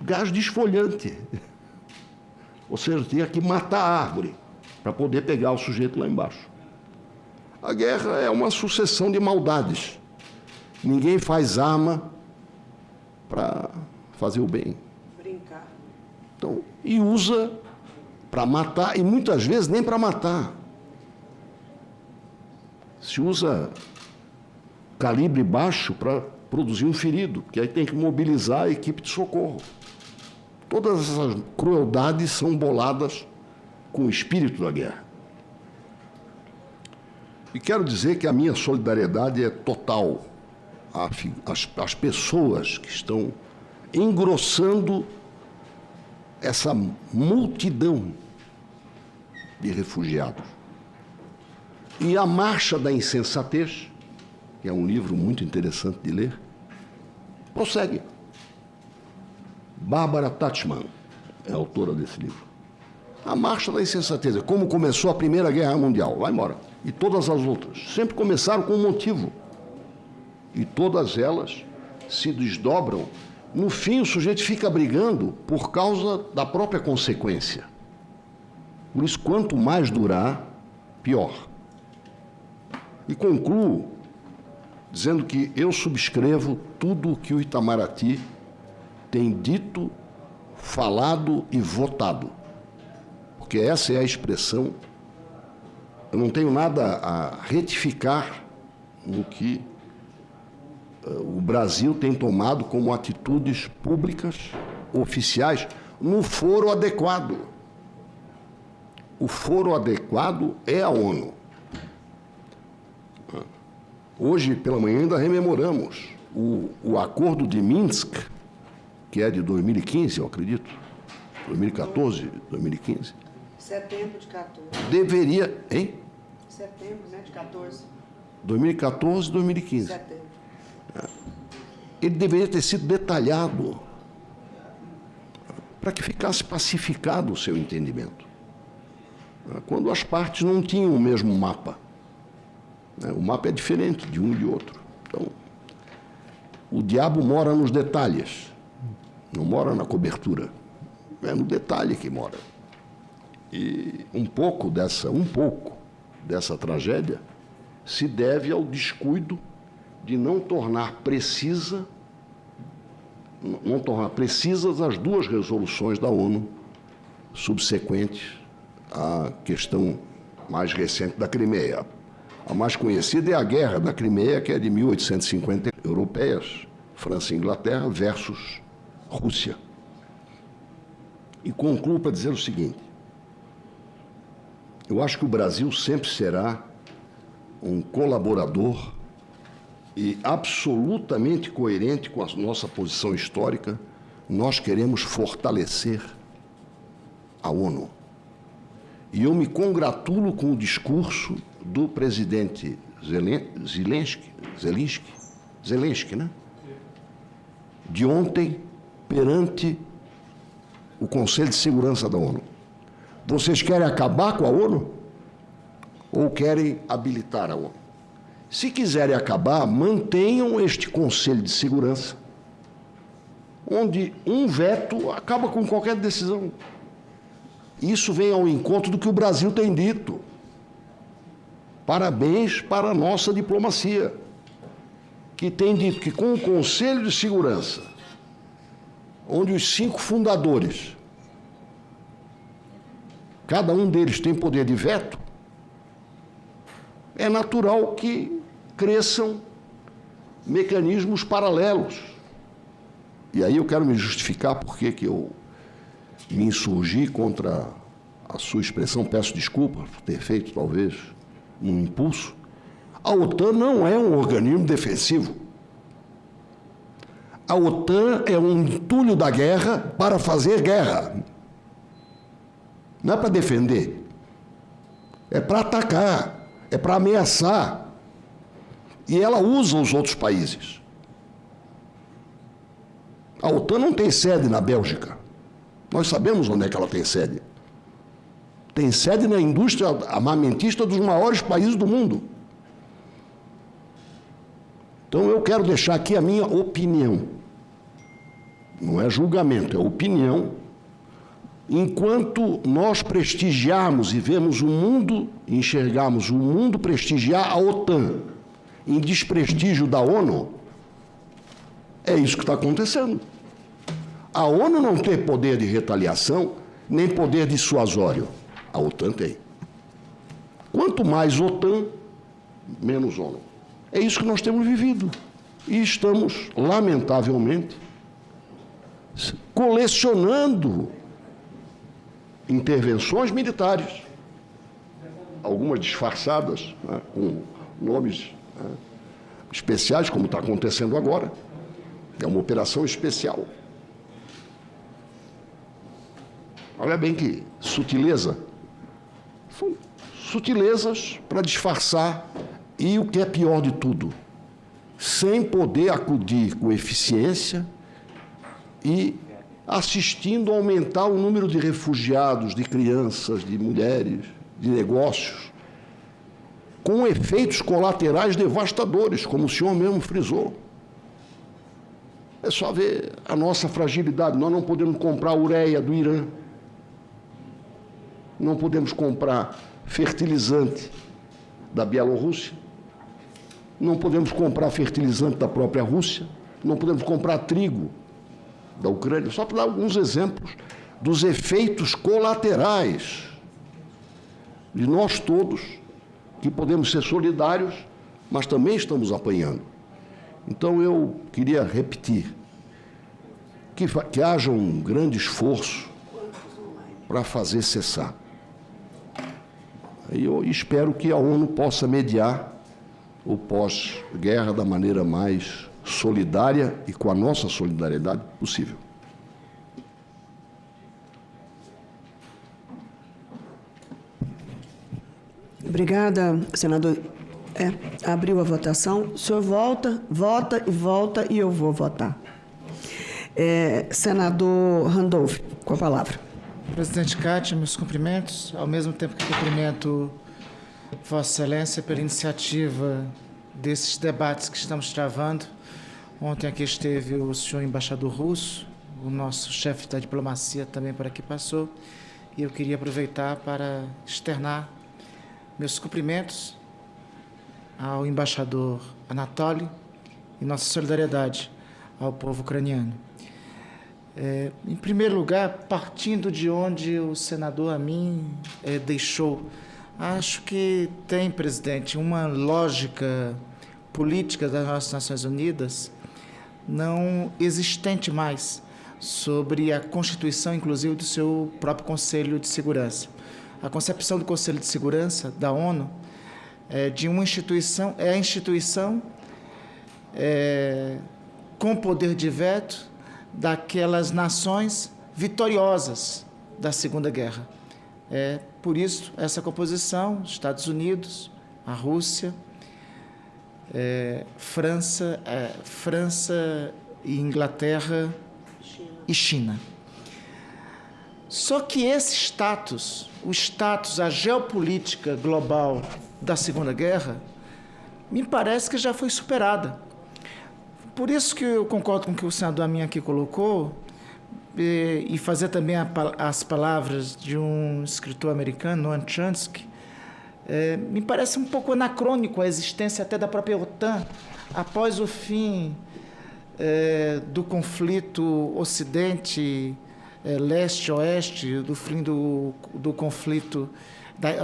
C: Gás desfolhante. Ou seja, tinha que matar a árvore para poder pegar o sujeito lá embaixo. A guerra é uma sucessão de maldades. Ninguém faz arma para fazer o bem.
A: Brincar.
C: Então, e usa para matar, e muitas vezes nem para matar. Se usa calibre baixo para produzir um ferido, porque aí tem que mobilizar a equipe de socorro. Todas essas crueldades são boladas com o espírito da guerra. E quero dizer que a minha solidariedade é total às pessoas que estão engrossando essa multidão de refugiados. E A Marcha da Insensatez, que é um livro muito interessante de ler, prossegue. Bárbara Tuchman é a autora desse livro. A Marcha da Insensatez, como começou a Primeira Guerra Mundial, vai embora. E todas as outras sempre começaram com um motivo. E todas elas se desdobram. No fim, o sujeito fica brigando por causa da própria consequência. Por isso, quanto mais durar, pior. E concluo dizendo que eu subscrevo tudo o que o Itamaraty tem dito, falado e votado. Porque essa é a expressão. Eu não tenho nada a retificar no que o Brasil tem tomado como atitudes públicas, oficiais, no foro adequado. O foro adequado é a ONU. Hoje, pela manhã, ainda rememoramos o acordo de Minsk, que é de 2015, eu acredito, 2014, 2015.
A: Setembro de 14.
C: Deveria, hein?
A: Setembro, né, de 14.
C: 2014, 2015.
A: Setembro.
C: Ele deveria ter sido detalhado para que ficasse pacificado o seu entendimento. Quando as partes não tinham o mesmo mapa. O mapa é diferente de um e de outro. Então, o diabo mora nos detalhes, não mora na cobertura. É no detalhe que mora. E um pouco dessa tragédia se deve ao descuido de não tornar precisas as duas resoluções da ONU subsequentes à questão mais recente da Crimeia. A mais conhecida é a Guerra da Crimeia, que é de 1850, europeias, França e Inglaterra versus Rússia. E concluo para dizer o seguinte: eu acho que o Brasil sempre será um colaborador e absolutamente coerente com a nossa posição histórica. Nós queremos fortalecer a ONU. E eu me congratulo com o discurso do presidente Zelensky, né? De ontem, perante o Conselho de Segurança da ONU. Vocês querem acabar com a ONU ou querem habilitar a ONU? Se quiserem acabar, mantenham este Conselho de Segurança, onde um veto acaba com qualquer decisão. Isso vem ao encontro do que o Brasil tem dito. Parabéns para a nossa diplomacia, que tem dito que com o Conselho de Segurança, onde os 5 fundadores, cada um deles tem poder de veto, é natural que cresçam mecanismos paralelos. E aí eu quero me justificar porque que eu me insurgi contra a sua expressão, peço desculpas por ter feito, talvez, um impulso. A OTAN não é um organismo defensivo. A OTAN é um entulho da guerra para fazer guerra. Não é para defender. É para atacar. É para ameaçar. E ela usa os outros países. A OTAN não tem sede na Bélgica. Nós sabemos onde é que ela tem sede. Tem sede na indústria armamentista dos maiores países do mundo. Então, eu quero deixar aqui a minha opinião. Não é julgamento, é opinião. Enquanto nós prestigiarmos e vemos o mundo, enxergarmos o mundo prestigiar a OTAN em desprestígio da ONU, é isso que está acontecendo. A ONU não tem poder de retaliação, nem poder dissuasório. A OTAN tem. Quanto mais OTAN, menos ONU. É isso que nós temos vivido. E estamos, lamentavelmente, colecionando intervenções militares, algumas disfarçadas, né, com nomes, né, especiais, como está acontecendo agora. É uma operação especial. Olha bem que sutileza. São sutilezas para disfarçar e, o que é pior de tudo, sem poder acudir com eficiência e assistindo a aumentar o número de refugiados, de crianças, de mulheres, de negócios, com efeitos colaterais devastadores, como o senhor mesmo frisou. É só ver a nossa fragilidade. Nós não podemos comprar ureia do Irã. Não podemos comprar fertilizante da Bielorrússia. Não podemos comprar fertilizante da própria Rússia. Não podemos comprar trigo da Ucrânia. Só para dar alguns exemplos dos efeitos colaterais de nós todos, que podemos ser solidários, mas também estamos apanhando. Então, eu queria repetir que haja um grande esforço para fazer cessar. E eu espero que a ONU possa mediar o pós-guerra da maneira mais solidária e com a nossa solidariedade possível.
A: Obrigada, senador. Abriu a votação. O senhor vota e eu vou votar. Senador Randolph, com a palavra.
D: Presidente Cátia, meus cumprimentos. Ao mesmo tempo que cumprimento Vossa Excelência pela iniciativa desses debates que estamos travando. Ontem aqui esteve o senhor embaixador russo, o nosso chefe da diplomacia também por aqui passou, e eu queria aproveitar para externar meus cumprimentos ao embaixador Anatoly e nossa solidariedade ao povo ucraniano. Em primeiro lugar, partindo de onde o senador Amin deixou, acho que tem, presidente, uma lógica política das nossas Nações Unidas não existente mais sobre a constituição, inclusive, do seu próprio Conselho de Segurança. A concepção do Conselho de Segurança da ONU de uma instituição, é a instituição com poder de veto daquelas nações vitoriosas da Segunda Guerra. Por isso, essa composição, Estados Unidos, a Rússia, França e Inglaterra e China. Só que esse status, a geopolítica global da Segunda Guerra, me parece que já foi superada. Por isso que eu concordo com o que o senador Amin aqui colocou, e fazer também as palavras de um escritor americano, Noam Chomsky, me parece um pouco anacrônico a existência até da própria OTAN após o fim do conflito Ocidente, Leste-Oeste, do fim do conflito,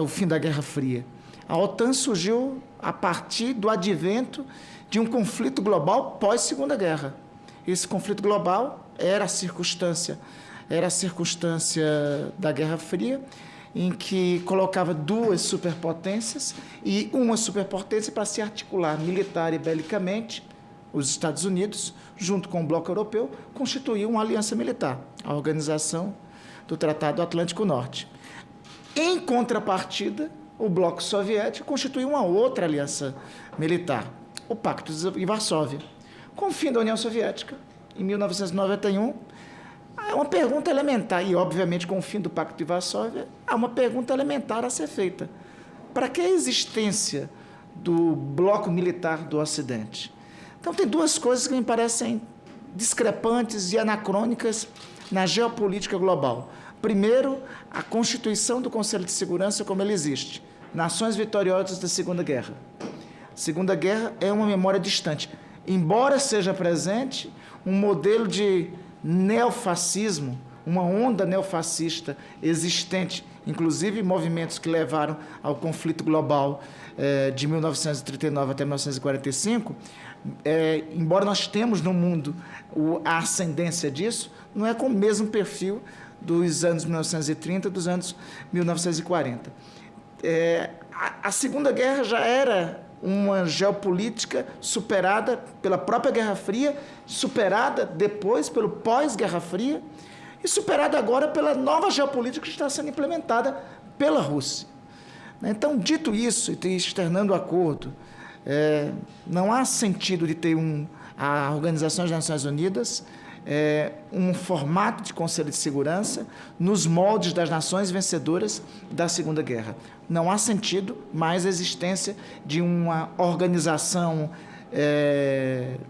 D: o fim da Guerra Fria. A OTAN surgiu a partir do advento de um conflito global pós-Segunda Guerra. Esse conflito global era a circunstância da Guerra Fria, em que colocava duas superpotências e uma superpotência para se articular militar e belicamente, os Estados Unidos, junto com o bloco europeu, constituíam uma aliança militar, a Organização do Tratado Atlântico Norte. Em contrapartida, o bloco soviético constituiu uma outra aliança militar, o Pacto de Varsóvia. Com o fim da União Soviética, em 1991, há uma pergunta elementar, e obviamente com o fim do Pacto de Varsóvia, há uma pergunta elementar a ser feita. Para que a existência do bloco militar do Ocidente? Então, tem duas coisas que me parecem discrepantes e anacrônicas na geopolítica global. Primeiro, a constituição do Conselho de Segurança como ele existe. Nações vitoriosas da Segunda Guerra. A Segunda Guerra é uma memória distante. Embora seja presente um modelo de neofascismo, uma onda neofascista existente, inclusive movimentos que levaram ao conflito global de 1939 até 1945, embora nós temos no mundo a ascendência disso, não é com o mesmo perfil dos anos 1930 dos anos 1940. A Segunda Guerra já era uma geopolítica superada pela própria Guerra Fria, superada depois pelo pós-Guerra Fria e superada agora pela nova geopolítica que está sendo implementada pela Rússia. Então, dito isso, e externando o acordo, não há sentido de ter a Organização das Nações Unidas um formato de Conselho de Segurança nos moldes das nações vencedoras da Segunda Guerra. Não há sentido mais a existência de uma organização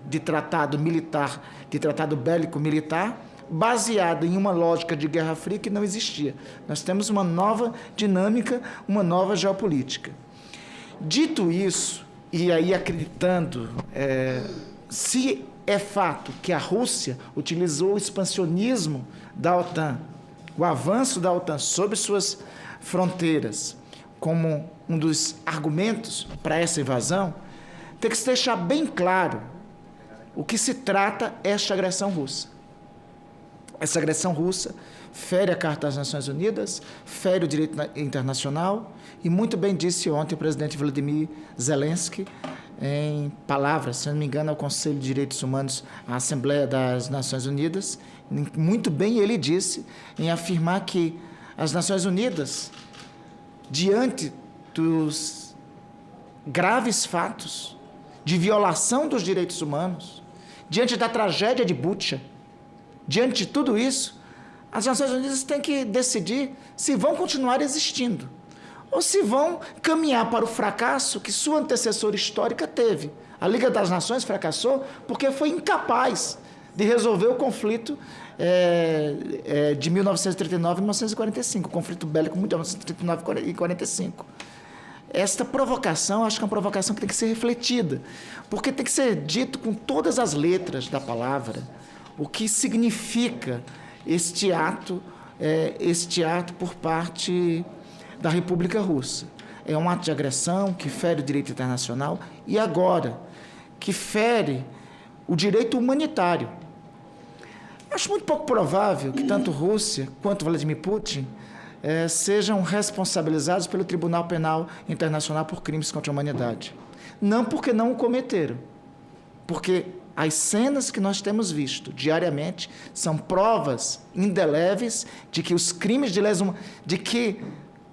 D: de tratado militar, de tratado bélico-militar, baseada em uma lógica de Guerra Fria que não existia. Nós temos uma nova dinâmica, uma nova geopolítica. Dito isso, e aí acreditando, se é fato que a Rússia utilizou o expansionismo da OTAN, o avanço da OTAN sobre suas fronteiras, como um dos argumentos para essa invasão, tem que se deixar bem claro o que se trata esta agressão russa. Essa agressão russa fere a Carta das Nações Unidas, fere o direito internacional, e muito bem disse ontem o presidente Vladimir Zelensky, em palavras, se não me engano, ao Conselho de Direitos Humanos, à Assembleia das Nações Unidas, muito bem ele disse em afirmar que as Nações Unidas, diante dos graves fatos de violação dos direitos humanos, diante da tragédia de Bucha, diante de tudo isso, as Nações Unidas têm que decidir se vão continuar existindo ou se vão caminhar para o fracasso que sua antecessora histórica teve. A Liga das Nações fracassou porque foi incapaz de resolver o conflito de 1939 e 1945, o conflito bélico mundial de 1939 e 1945. Esta provocação, acho que é uma provocação que tem que ser refletida, porque tem que ser dito com todas as letras da palavra o que significa este ato por parte da República Russa. É um ato de agressão que fere o direito internacional e agora que fere o direito humanitário. Acho muito pouco provável que tanto Rússia quanto Vladimir Putin sejam responsabilizados pelo Tribunal Penal Internacional por crimes contra a humanidade. Não porque não o cometeram, porque as cenas que nós temos visto diariamente são provas indeléveis de que os crimes de lesa humana, de que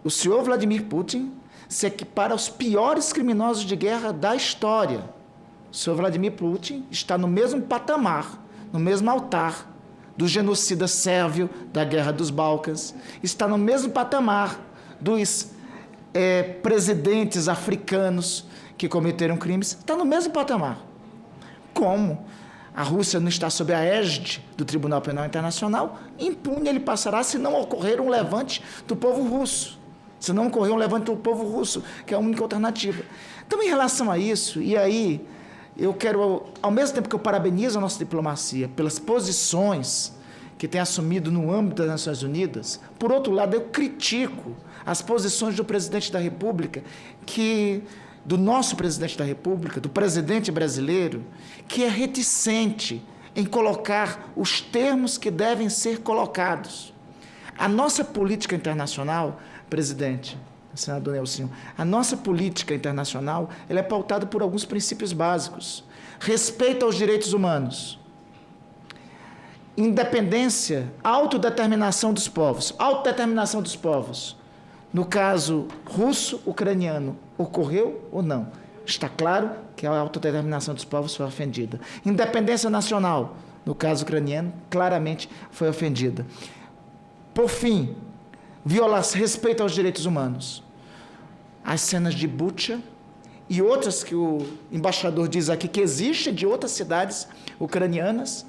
D: o senhor Vladimir Putin se equipara aos piores criminosos de guerra da história. O senhor Vladimir Putin está no mesmo patamar, no mesmo altar do genocida sérvio da Guerra dos Balcãs, está no mesmo patamar dos presidentes africanos que cometeram crimes, está no mesmo patamar. Como a Rússia não está sob a égide do Tribunal Penal Internacional, impune ele passará se não ocorrer um levante do povo russo. Se não ocorrer um levante do povo russo, que é a única alternativa. Então, em relação a isso, e aí eu quero, ao mesmo tempo que eu parabenizo a nossa diplomacia pelas posições que tem assumido no âmbito das Nações Unidas, por outro lado, eu critico as posições do presidente da República, do nosso presidente da República, do presidente brasileiro, que é reticente em colocar os termos que devem ser colocados. A nossa política internacional, presidente, senador Nelsinho, a nossa política internacional ela é pautada por alguns princípios básicos. Respeito aos direitos humanos, independência, autodeterminação dos povos. Autodeterminação dos povos. No caso russo-ucraniano, ocorreu ou não? Está claro que a autodeterminação dos povos foi ofendida. Independência nacional, no caso ucraniano, claramente foi ofendida. Por fim, respeito aos direitos humanos. As cenas de Bucha e outras que o embaixador diz aqui que existem de outras cidades ucranianas,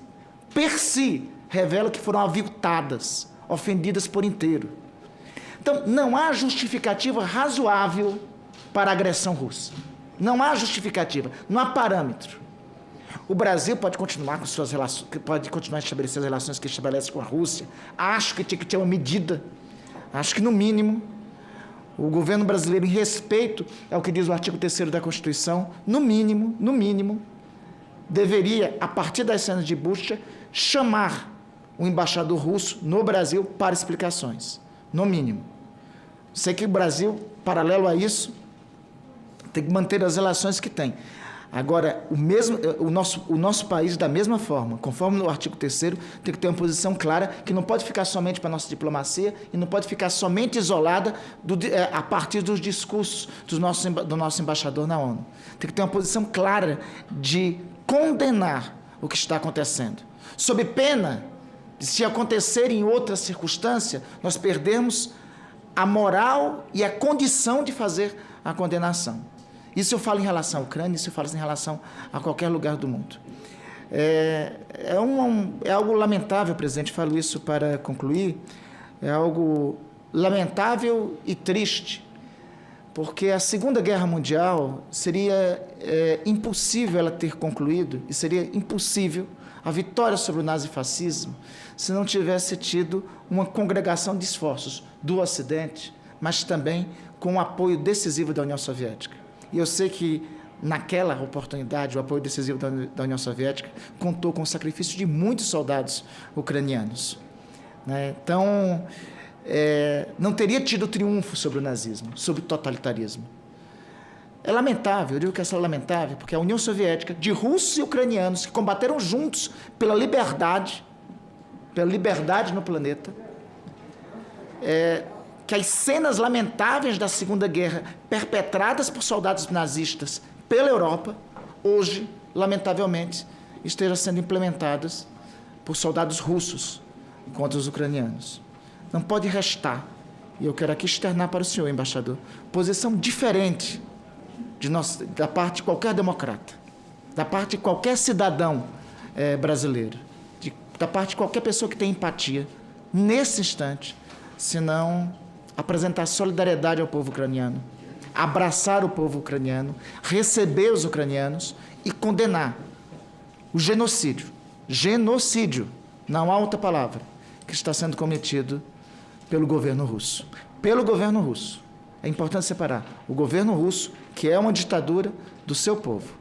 D: per si, revelam que foram aviltadas, ofendidas por inteiro. Então, não há justificativa razoável para a agressão russa. Não há justificativa, não há parâmetro. O Brasil pode continuar com suas relações, pode continuar a estabelecer as relações que estabelece com a Rússia. Acho que tinha que ter uma medida. Acho que, no mínimo, o governo brasileiro, em respeito ao que diz o artigo 3º da Constituição, no mínimo, deveria, a partir das cenas de Bucha, chamar o embaixador russo no Brasil para explicações. No mínimo. Sei que o Brasil, paralelo a isso, tem que manter as relações que tem. Agora, o nosso país, da mesma forma, conforme o artigo 3º, tem que ter uma posição clara que não pode ficar somente para a nossa diplomacia e não pode ficar somente isolada a partir dos discursos do nosso embaixador na ONU. Tem que ter uma posição clara de condenar o que está acontecendo. Sob pena de, se acontecer em outra circunstância, nós perdemos a moral e a condição de fazer a condenação. Isso eu falo em relação à Ucrânia, isso eu falo em relação a qualquer lugar do mundo. É algo lamentável, presidente, falo isso para concluir, é algo lamentável e triste, porque a Segunda Guerra Mundial seria impossível ela ter concluído, e seria impossível a vitória sobre o nazifascismo se não tivesse tido uma congregação de esforços do Ocidente, mas também com o apoio decisivo da União Soviética. E eu sei que, naquela oportunidade, o apoio decisivo da União Soviética contou com o sacrifício de muitos soldados ucranianos. Né? Então, não teria tido triunfo sobre o nazismo, sobre o totalitarismo. É lamentável, eu digo que é lamentável, porque a União Soviética, de russos e ucranianos que combateram juntos pela liberdade no planeta, que as cenas lamentáveis da Segunda Guerra, perpetradas por soldados nazistas pela Europa, hoje, lamentavelmente, estejam sendo implementadas por soldados russos contra os ucranianos. Não pode restar, e eu quero aqui externar para o senhor, embaixador, posição diferente da parte de qualquer democrata, da parte de qualquer cidadão brasileiro, da parte de qualquer pessoa que tem empatia, nesse instante, senão apresentar solidariedade ao povo ucraniano, abraçar o povo ucraniano, receber os ucranianos e condenar o genocídio, não há outra palavra, que está sendo cometido pelo governo russo. Pelo governo russo. É importante separar o governo russo, que é uma ditadura do seu povo.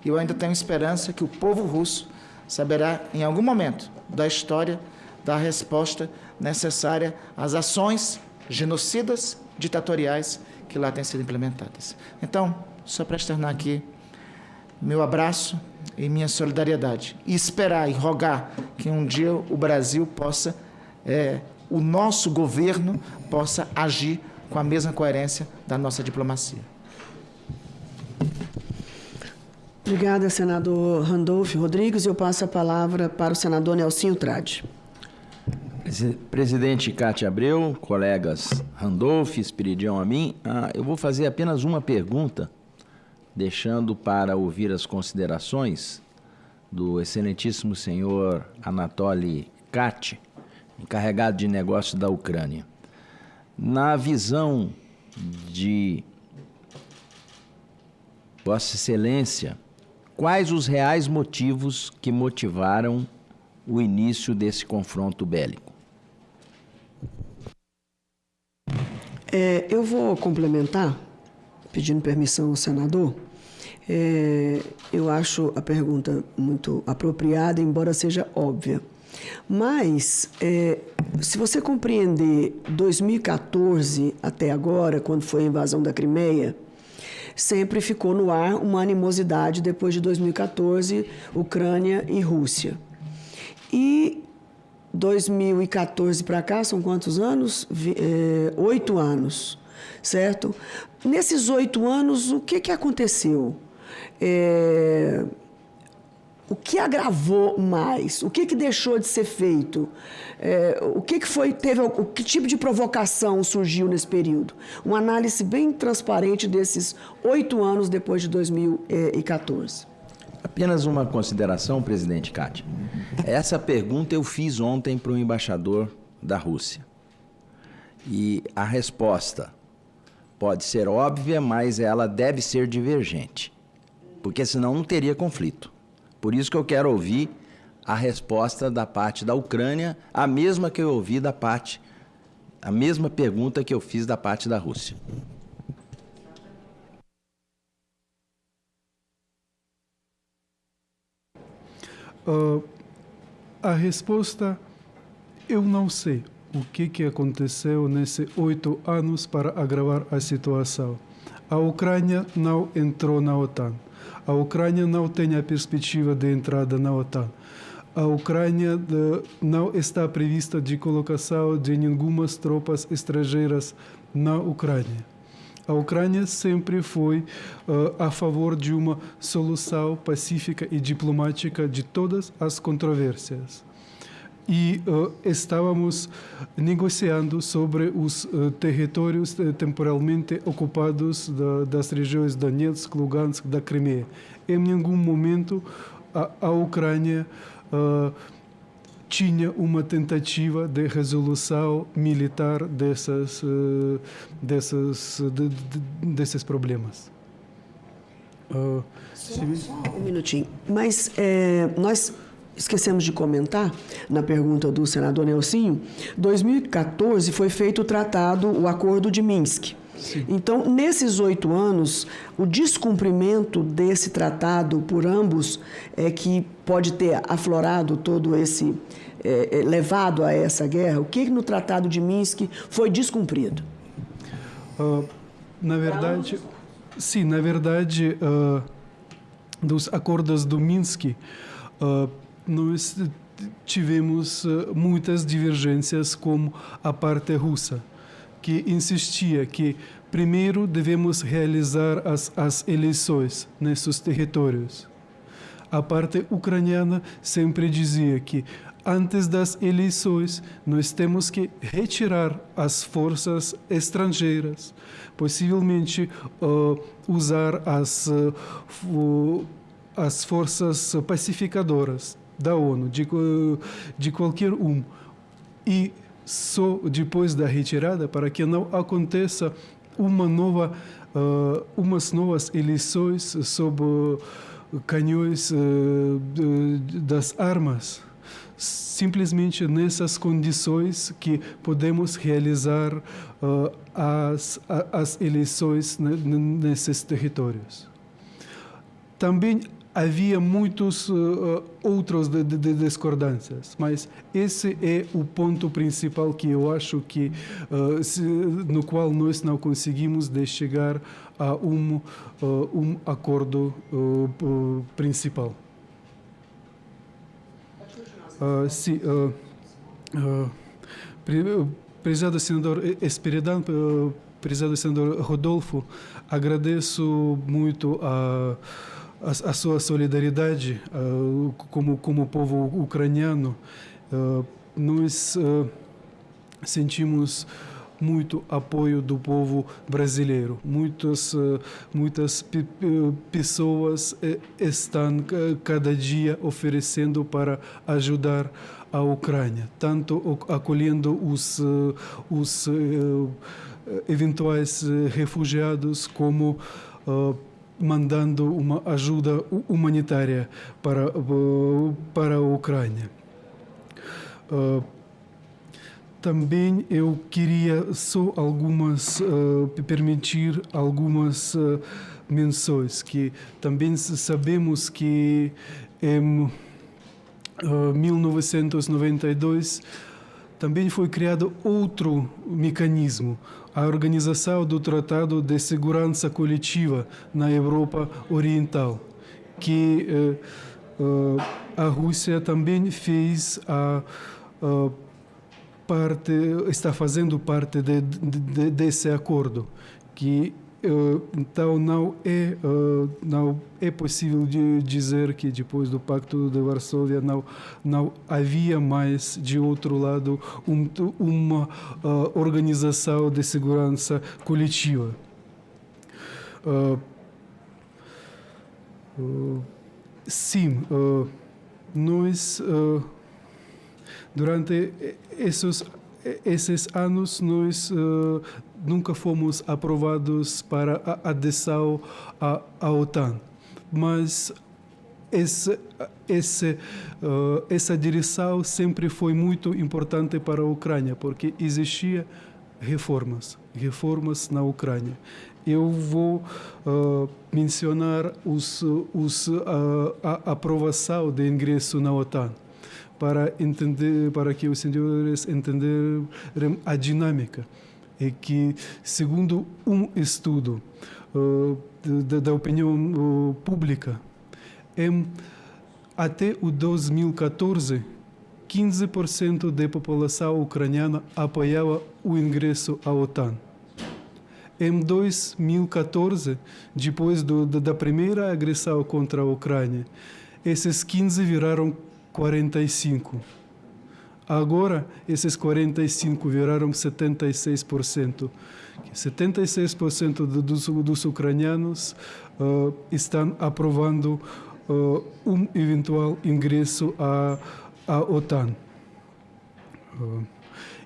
D: E eu ainda tenho esperança que o povo russo saberá, em algum momento da história, dar a resposta necessária às ações genocidas, ditatoriais, que lá têm sido implementadas. Então, só para externar aqui meu abraço e minha solidariedade. E esperar e rogar que um dia o Brasil possa, o nosso governo possa agir com a mesma coerência da nossa diplomacia.
A: Obrigada, senador Randolph Rodrigues. Eu passo a palavra para o senador Nelsinho Trade.
E: Presidente Cátia Abreu, colegas Randolph, Esperidião Amin, eu vou fazer apenas uma pergunta, deixando para ouvir as considerações do excelentíssimo senhor Anatoly Kati, encarregado de negócios da Ucrânia. Na visão de Vossa Excelência, quais os reais motivos que motivaram o início desse confronto bélico?
A: Eu vou complementar, pedindo permissão ao senador. Eu acho a pergunta muito apropriada, embora seja óbvia. Mas, se você compreender 2014 até agora, quando foi a invasão da Crimeia, sempre ficou no ar uma animosidade depois de 2014, Ucrânia e Rússia. E 2014 para cá, são quantos anos? 8 anos, certo? Nesses 8 anos, o que aconteceu? O que agravou mais? O que deixou de ser feito? Que tipo de provocação surgiu nesse período? Uma análise bem transparente desses 8 anos depois de 2014.
E: Apenas uma consideração, presidente Cátia. Essa pergunta eu fiz ontem para o embaixador da Rússia. E a resposta pode ser óbvia, mas ela deve ser divergente, porque senão não teria conflito. Por isso que eu quero ouvir a resposta da parte da Ucrânia, a mesma que eu ouvi a mesma pergunta que eu fiz da parte da Rússia.
B: A resposta, eu não sei o que aconteceu nesses 8 anos para agravar a situação. A Ucrânia não entrou na OTAN. A Ucrânia não tem a perspectiva de entrada na OTAN. A Ucrânia não está prevista de colocação de nenhuma tropas estrangeiras na Ucrânia. A Ucrânia sempre foi a favor de uma solução pacífica e diplomática de todas as controvérsias. E estávamos negociando sobre os territórios temporalmente ocupados das regiões Donetsk, Lugansk, da Crimeia. Em nenhum momento a Ucrânia tinha uma tentativa de resolução militar desses problemas.
A: Só um minutinho. Mas nós esquecemos de comentar, na pergunta do senador Nelsinho, 2014 foi feito o Acordo de Minsk. Sim. Então, nesses 8 anos, o descumprimento desse tratado por ambos é que pode ter aflorado todo esse, levado a essa guerra. O que no Tratado de Minsk foi descumprido?
B: Na verdade, sim, dos acordos do Minsk, nós tivemos muitas divergências com a parte russa, que insistia que primeiro devemos realizar as eleições nesses territórios. A parte ucraniana sempre dizia que antes das eleições nós temos que retirar as forças estrangeiras, possivelmente usar as forças pacificadoras da ONU, de qualquer e só depois da retirada, para que não aconteça umas novas eleições sob canhões das armas, simplesmente nessas condições que podemos realizar as eleições nesses territórios. Também havia muitos outros discordâncias, mas esse é o ponto principal que eu acho que no qual nós não conseguimos chegar a um acordo principal. Sim, prezado senador Esperidião, prezado senador Rodolfo, agradeço muito a sua solidariedade como povo ucraniano. Nós sentimos muito apoio do povo brasileiro. Muitas pessoas estão cada dia oferecendo para ajudar a Ucrânia, tanto acolhendo os eventuais refugiados como mandando uma ajuda humanitária para a Ucrânia. Também eu queria só permitir algumas menções, que também sabemos que em 1992 também foi criado outro mecanismo, a Organização do Tratado de Segurança Coletiva na Europa Oriental, que a Rússia também fez está fazendo parte desse acordo, que então não é possível dizer que depois do Pacto de Varsóvia não havia mais de outro lado uma organização de segurança coletiva. Sim, nós durante esses anos nós nunca fomos aprovados para a adesão à OTAN, mas essa direção sempre foi muito importante para a Ucrânia, porque existia reformas na Ucrânia. Eu vou mencionar a aprovação de ingresso na OTAN, para que os senhores entenderem a dinâmica. É que, segundo um estudo da opinião pública, até o 2014, 15% da população ucraniana apoiava o ingresso à OTAN. Em 2014, depois da primeira agressão contra a Ucrânia, esses 15 viraram 45. Agora, esses 45 viraram 76%. 76% dos ucranianos estão aprovando um eventual ingresso à OTAN.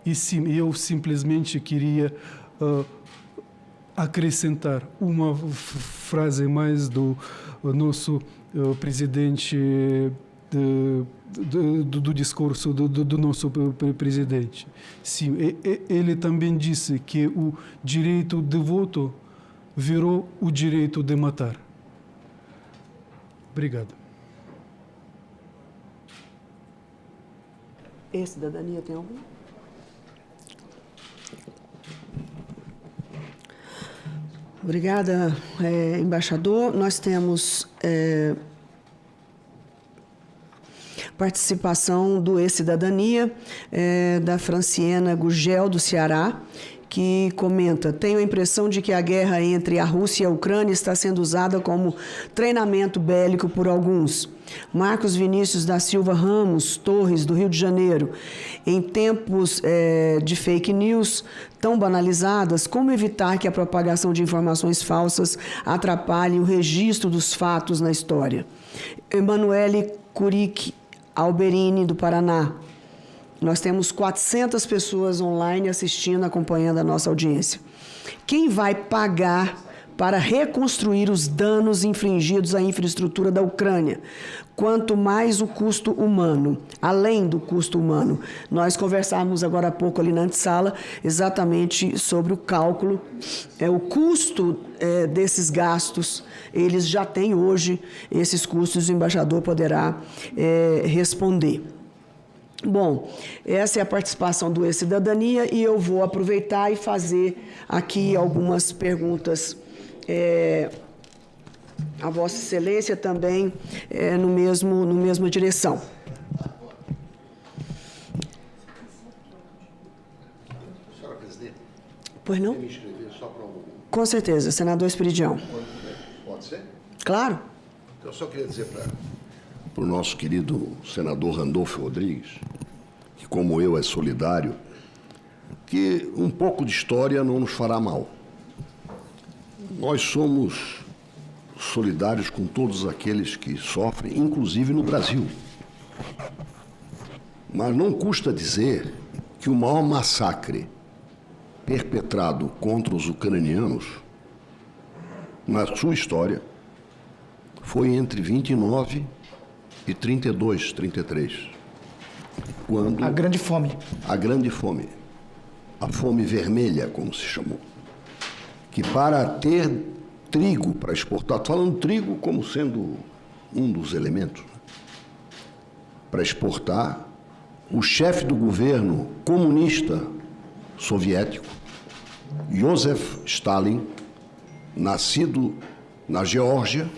B: E sim, eu simplesmente queria acrescentar uma frase mais do nosso presidente, do discurso do nosso presidente. Sim, ele também disse que o direito de voto virou o direito de matar. Obrigado.
A: Cidadania tem algum? Obrigada, embaixador. Nós temos participação do E-Cidadania, da Franciena Gugel, do Ceará, que comenta: tenho a impressão de que a guerra entre a Rússia e a Ucrânia está sendo usada como treinamento bélico por alguns. Marcos Vinícius da Silva Ramos Torres, do Rio de Janeiro: em tempos de fake news tão banalizadas, como evitar que a propagação de informações falsas atrapalhe o registro dos fatos na história? Emanuele Curic Alberini, do Paraná: nós temos 400 pessoas online assistindo, acompanhando a nossa audiência. Quem vai pagar para reconstruir os danos infligidos à infraestrutura da Ucrânia? Quanto mais o custo humano, além do custo humano. Nós conversávamos agora há pouco ali na antessala exatamente sobre o cálculo, o custo desses gastos. Eles já têm hoje esses custos, o embaixador poderá responder. Bom, essa é a participação do E-Cidadania e eu vou aproveitar e fazer aqui algumas perguntas a Vossa Excelência também no mesma direção. Pois não?
C: Me inscrever só para um...
A: Com certeza, senador Esperidião.
C: Pode ser?
A: Claro.
C: Eu só queria dizer para o nosso querido senador Randolfo Rodrigues, que como eu é solidário, que um pouco de história não nos fará mal. Nós somos solidários com todos aqueles que sofrem, inclusive no Brasil. Mas não custa dizer que o maior massacre perpetrado contra os ucranianos na sua história foi entre 29 e 32, 33. Quando
D: A Grande Fome.
C: a Grande Fome, a fome vermelha, como se chamou, que para ter trigo para exportar, estou falando trigo como sendo um dos elementos, né? Para exportar, o chefe do governo comunista soviético, Joseph Stalin, nascido na Geórgia,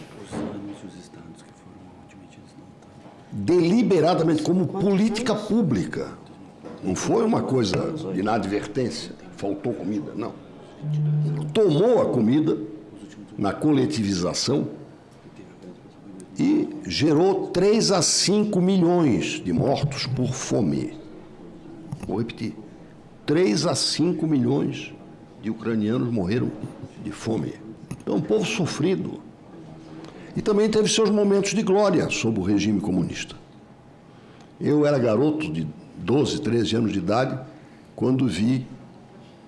C: deliberadamente, como política pública, não foi uma coisa de inadvertência, faltou comida, não. Tomou a comida na coletivização e gerou 3 a 5 milhões de mortos por fome. Vou repetir, 3 a 5 milhões de ucranianos morreram de fome. É um povo sofrido. E também teve seus momentos de glória sob o regime comunista. Eu era garoto de 12, 13 anos de idade, quando vi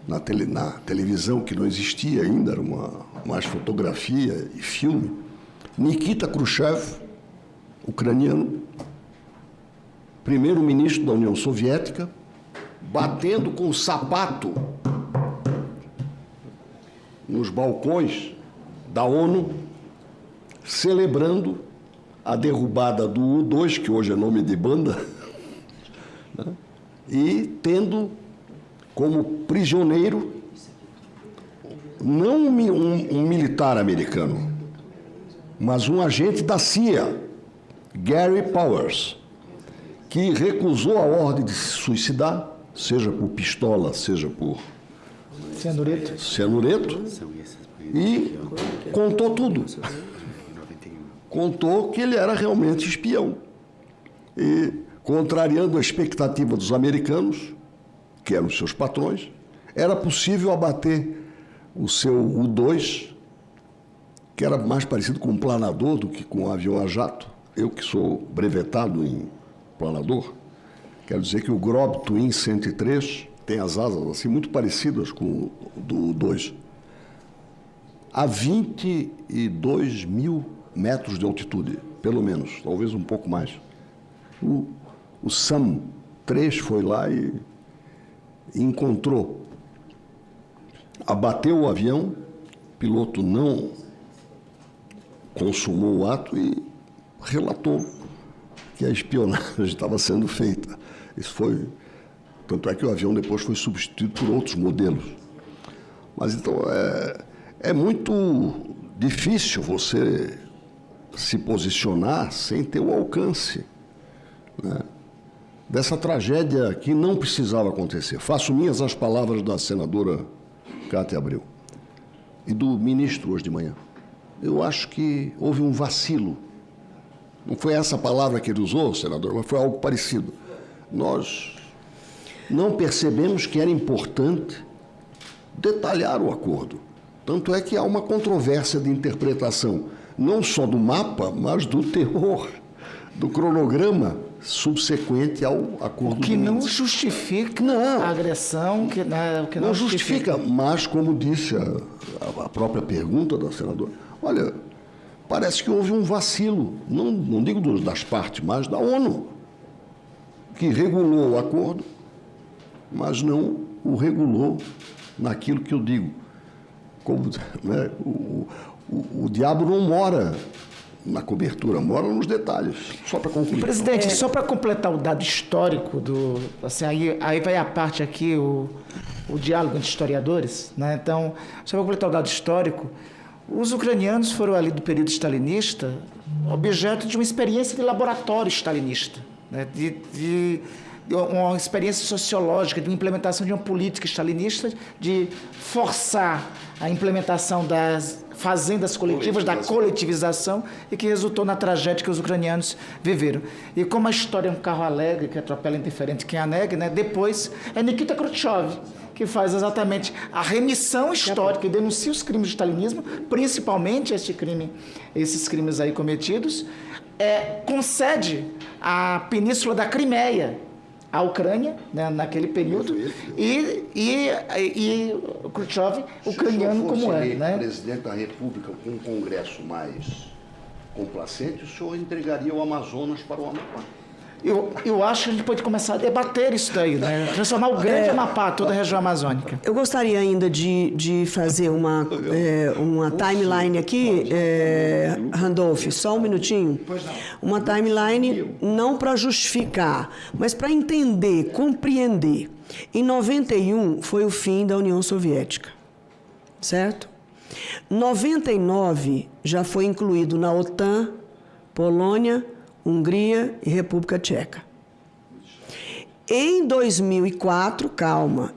C: na televisão, que não existia ainda, era mais fotografia e filme, Nikita Khrushchev, ucraniano, primeiro-ministro da União Soviética, batendo com o sapato nos balcões da ONU, celebrando a derrubada do U-2, que hoje é nome de banda, né? E tendo como prisioneiro não um militar americano, mas um agente da CIA, Gary Powers, que recusou a ordem de se suicidar, seja por pistola, seja por cianureto, e contou tudo. Contou que ele era realmente espião. E, contrariando a expectativa dos americanos, que eram seus patrões, era possível abater o seu U-2, que era mais parecido com um planador do que com um avião a jato. Eu que sou brevetado em planador, quero dizer que o Grob Twin 103 tem as asas assim muito parecidas com o do U-2. A 22 mil metros de altitude, pelo menos, talvez um pouco mais. O SAM-3 foi lá e encontrou, abateu o avião, o piloto não consumou o ato e relatou que a espionagem estava sendo feita. Isso foi, tanto é que o avião depois foi substituído por outros modelos. Mas então é muito difícil você se posicionar sem ter o alcance, né, dessa tragédia que não precisava acontecer. Faço minhas as palavras da senadora Cátia Abreu e do ministro hoje de manhã. Eu acho que houve um vacilo. Não foi essa palavra que ele usou, senador, mas foi algo parecido. Nós não percebemos que era importante detalhar o acordo. Tanto é que há uma controvérsia de interpretação, não só do mapa, mas do teor, do cronograma subsequente ao acordo.
D: O que não justifica a agressão, o que
C: não justifica, mas como disse a própria pergunta da senadora, olha, parece que houve um vacilo, não digo das partes, mas da ONU, que regulou o acordo, mas não o regulou naquilo que eu digo. Como, né, o diabo não mora na cobertura, mora nos detalhes. Só para concluir.
D: Presidente, só para completar o dado histórico assim, aí vai a parte aqui, o diálogo entre historiadores, né? Então, só para completar o dado histórico, os ucranianos foram ali do período stalinista objeto de uma experiência de laboratório stalinista, né? uma experiência sociológica de implementação de uma política stalinista de forçar a implementação das fazendas coletivas, da coletivização, e que resultou na tragédia que os ucranianos viveram. E como a história é um carro alegre, que atropela indiferente quem a negue, né? Depois é Nikita Khrushchev, que faz exatamente a remissão histórica e denuncia os crimes do stalinismo, principalmente esses crimes aí cometidos, concede a Península da Crimeia à Ucrânia, né, naquele período, e Khrushchev, ucraniano como é. Né?
C: Presidente da República com um congresso mais complacente, o senhor entregaria o Amazonas para o Amapá?
D: Eu acho que a gente pode começar a debater isso daí, né? Transformar o grande Amapá, toda a região amazônica.
A: Eu gostaria ainda de fazer uma timeline aqui, Randolph, só um minutinho. Uma timeline não para justificar, mas para entender, compreender. Em 91 foi o fim da União Soviética, certo? 99 já foi incluído na OTAN, Polônia, Hungria e República Tcheca. Em 2004,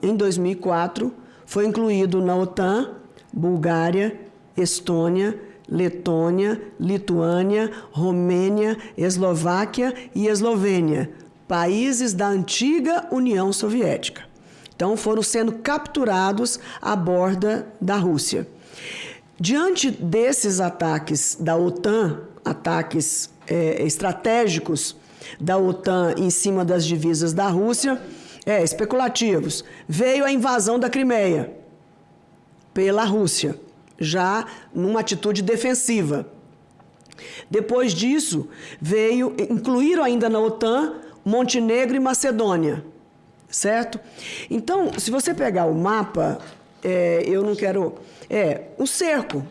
A: em 2004, foi incluído na OTAN Bulgária, Estônia, Letônia, Lituânia, Romênia, Eslováquia e Eslovênia, países da antiga União Soviética. Então, foram sendo capturados à borda da Rússia. Diante desses ataques da OTAN, ataques estratégicos da OTAN em cima das divisas da Rússia, especulativos, veio a invasão da Crimeia pela Rússia, já numa atitude defensiva. Depois disso, incluíram ainda na OTAN Montenegro e Macedônia, certo? Então, se você pegar o mapa, eu não quero... um cerco.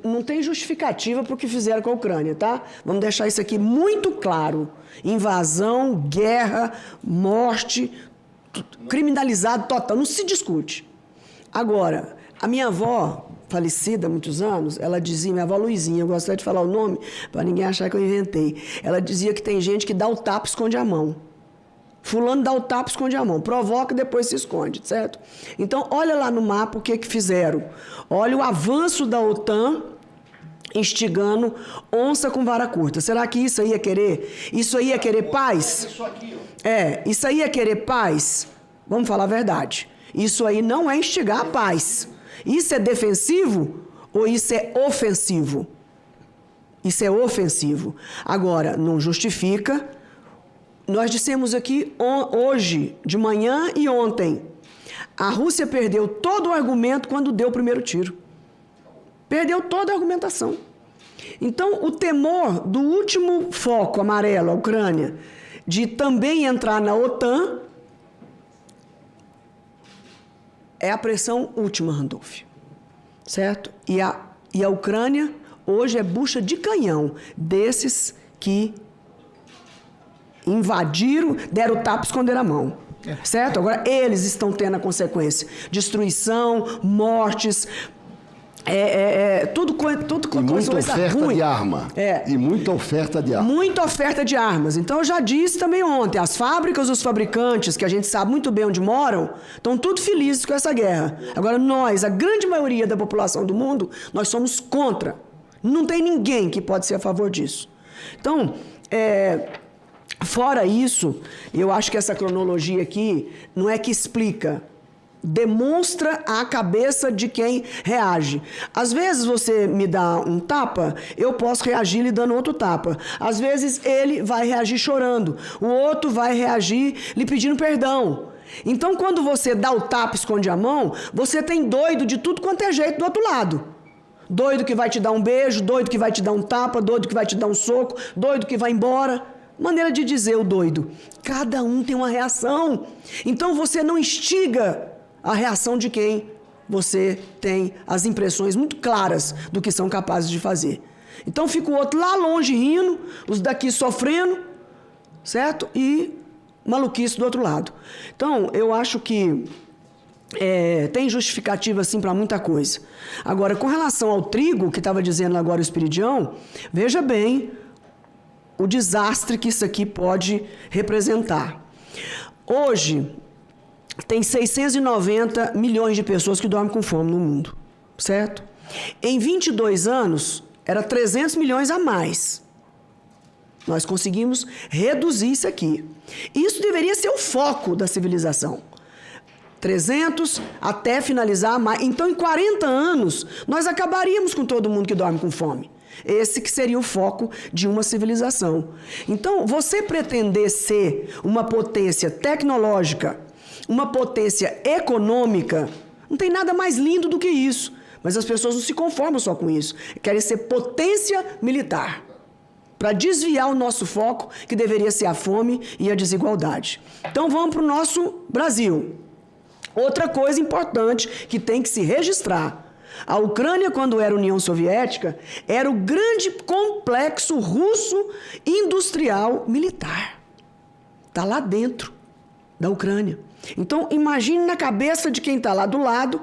A: Não tem justificativa para o que fizeram com a Ucrânia, tá? Vamos deixar isso aqui muito claro. Invasão, guerra, morte, criminalizado total. Não se discute. Agora, a minha avó, falecida há muitos anos, ela dizia, minha avó Luizinha, eu gostaria de falar o nome para ninguém achar que eu inventei. Ela dizia que tem gente que dá o tapa e esconde a mão. Fulano dá o tapa e esconde a mão. Provoca e depois se esconde, certo? Então, olha lá no mapa o que fizeram. Olha o avanço da OTAN instigando onça com vara curta. Será que isso aí ia querer? Isso aí ia querer paz? Isso aí ia querer paz? Vamos falar a verdade. Isso aí não é instigar a paz. Isso é defensivo ou isso é ofensivo? Isso é ofensivo. Agora, não justifica. Nós dissemos aqui hoje, de manhã e ontem, a Rússia perdeu todo o argumento quando deu o primeiro tiro. Perdeu toda a argumentação. Então, o temor do último foco amarelo, a Ucrânia, de também entrar na OTAN, é a pressão última, Randolph. Certo? E a Ucrânia, hoje, é bucha de canhão desses que invadiram, deram o tapa e esconderam a mão. Certo? Agora, eles estão tendo a consequência. Destruição, mortes, tudo
C: e muita oferta ruim. De arma. E muita oferta de armas.
A: Muita oferta de armas. Então, eu já disse também ontem, as fábricas, os fabricantes, que a gente sabe muito bem onde moram, estão tudo felizes com essa guerra. Agora, nós, a grande maioria da população do mundo, nós somos contra. Não tem ninguém que pode ser a favor disso. Então, fora isso, eu acho que essa cronologia aqui não é que explica, demonstra a cabeça de quem reage. Às vezes você me dá um tapa, eu posso reagir lhe dando outro tapa. Às vezes ele vai reagir chorando, o outro vai reagir lhe pedindo perdão. Então, quando você dá o tapa e esconde a mão, você tem doido de tudo quanto é jeito do outro lado. Doido que vai te dar um beijo, doido que vai te dar um tapa, doido que vai te dar um soco, doido que vai embora. Maneira de dizer o doido. Cada um tem uma reação. Então você não instiga a reação de quem você tem as impressões muito claras do que são capazes de fazer. Então fica o outro lá longe rindo, os daqui sofrendo, certo? E maluquice do outro lado. Então eu acho que tem justificativa assim para muita coisa. Agora, com relação ao trigo, que estava dizendo agora o Espiridião, veja bem o desastre que isso aqui pode representar. Hoje, tem 690 milhões de pessoas que dormem com fome no mundo, certo? Em 22 anos, era 300 milhões a mais. Nós conseguimos reduzir isso aqui. Isso deveria ser o foco da civilização. 300 até finalizar mais. Então, em 40 anos, nós acabaríamos com todo mundo que dorme com fome. Esse que seria o foco de uma civilização. Então, você pretender ser uma potência tecnológica, uma potência econômica, não tem nada mais lindo do que isso. Mas as pessoas não se conformam só com isso. Querem ser potência militar, para desviar o nosso foco, que deveria ser a fome e a desigualdade. Então, vamos para o nosso Brasil. Outra coisa importante que tem que se registrar. A Ucrânia, quando era União Soviética, era o grande complexo russo industrial militar. Está lá dentro da Ucrânia. Então, imagine na cabeça de quem está lá do lado,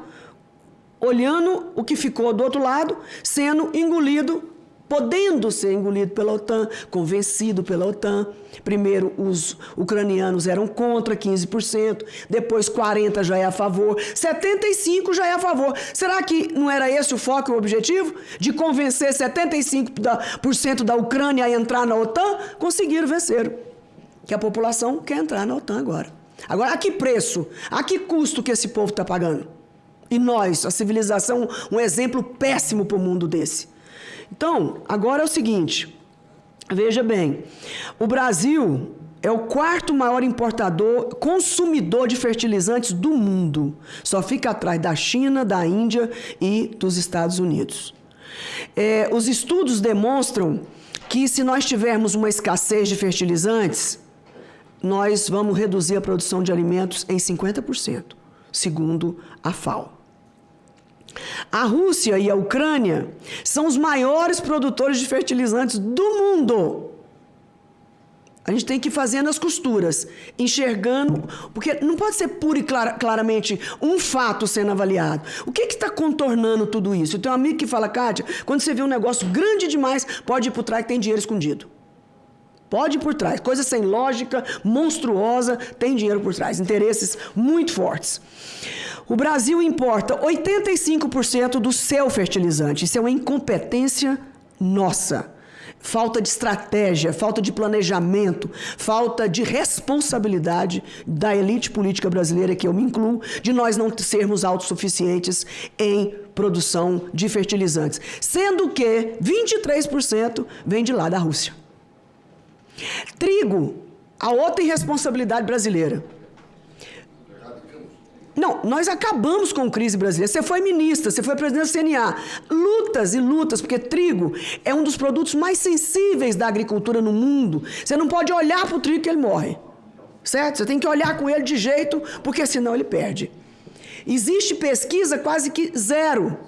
A: olhando o que ficou do outro lado, sendo engolido, podendo ser engolido pela OTAN, convencido pela OTAN. Primeiro, os ucranianos eram contra, 15%, depois 40% já é a favor, 75% já é a favor. Será que não era esse o foco e o objetivo? De convencer 75% da Ucrânia a entrar na OTAN? Conseguiram vencer. Que a população quer entrar na OTAN agora. Agora, a que preço? A que custo que esse povo está pagando? E nós, a civilização, um exemplo péssimo para o mundo desse. Então, agora é o seguinte, veja bem, o Brasil é o quarto maior importador, consumidor de fertilizantes do mundo. Só fica atrás da China, da Índia e dos Estados Unidos. Os estudos demonstram que se nós tivermos uma escassez de fertilizantes, nós vamos reduzir a produção de alimentos em 50%, segundo a FAO. A Rússia e a Ucrânia são os maiores produtores de fertilizantes do mundo. A gente tem que ir fazendo as costuras, enxergando, porque não pode ser pura e claramente um fato sendo avaliado. O que está contornando tudo isso? Eu tenho um amigo que fala, Kátia, quando você vê um negócio grande demais, pode ir por trás que tem dinheiro escondido. Pode ir por trás. Coisa sem lógica, monstruosa, tem dinheiro por trás. Interesses muito fortes. O Brasil importa 85% do seu fertilizante. Isso é uma incompetência nossa. Falta de estratégia, falta de planejamento, falta de responsabilidade da elite política brasileira, que eu me incluo, de nós não sermos autossuficientes em produção de fertilizantes. Sendo que 23% vem de lá da Rússia. Trigo, a outra irresponsabilidade brasileira. Não, nós acabamos com a crise brasileira. Você foi ministra, você foi presidente da CNA. Lutas e lutas, porque trigo é um dos produtos mais sensíveis da agricultura no mundo. Você não pode olhar para o trigo que ele morre, certo? Você tem que olhar com ele de jeito, porque senão ele perde. Existe pesquisa quase que zero.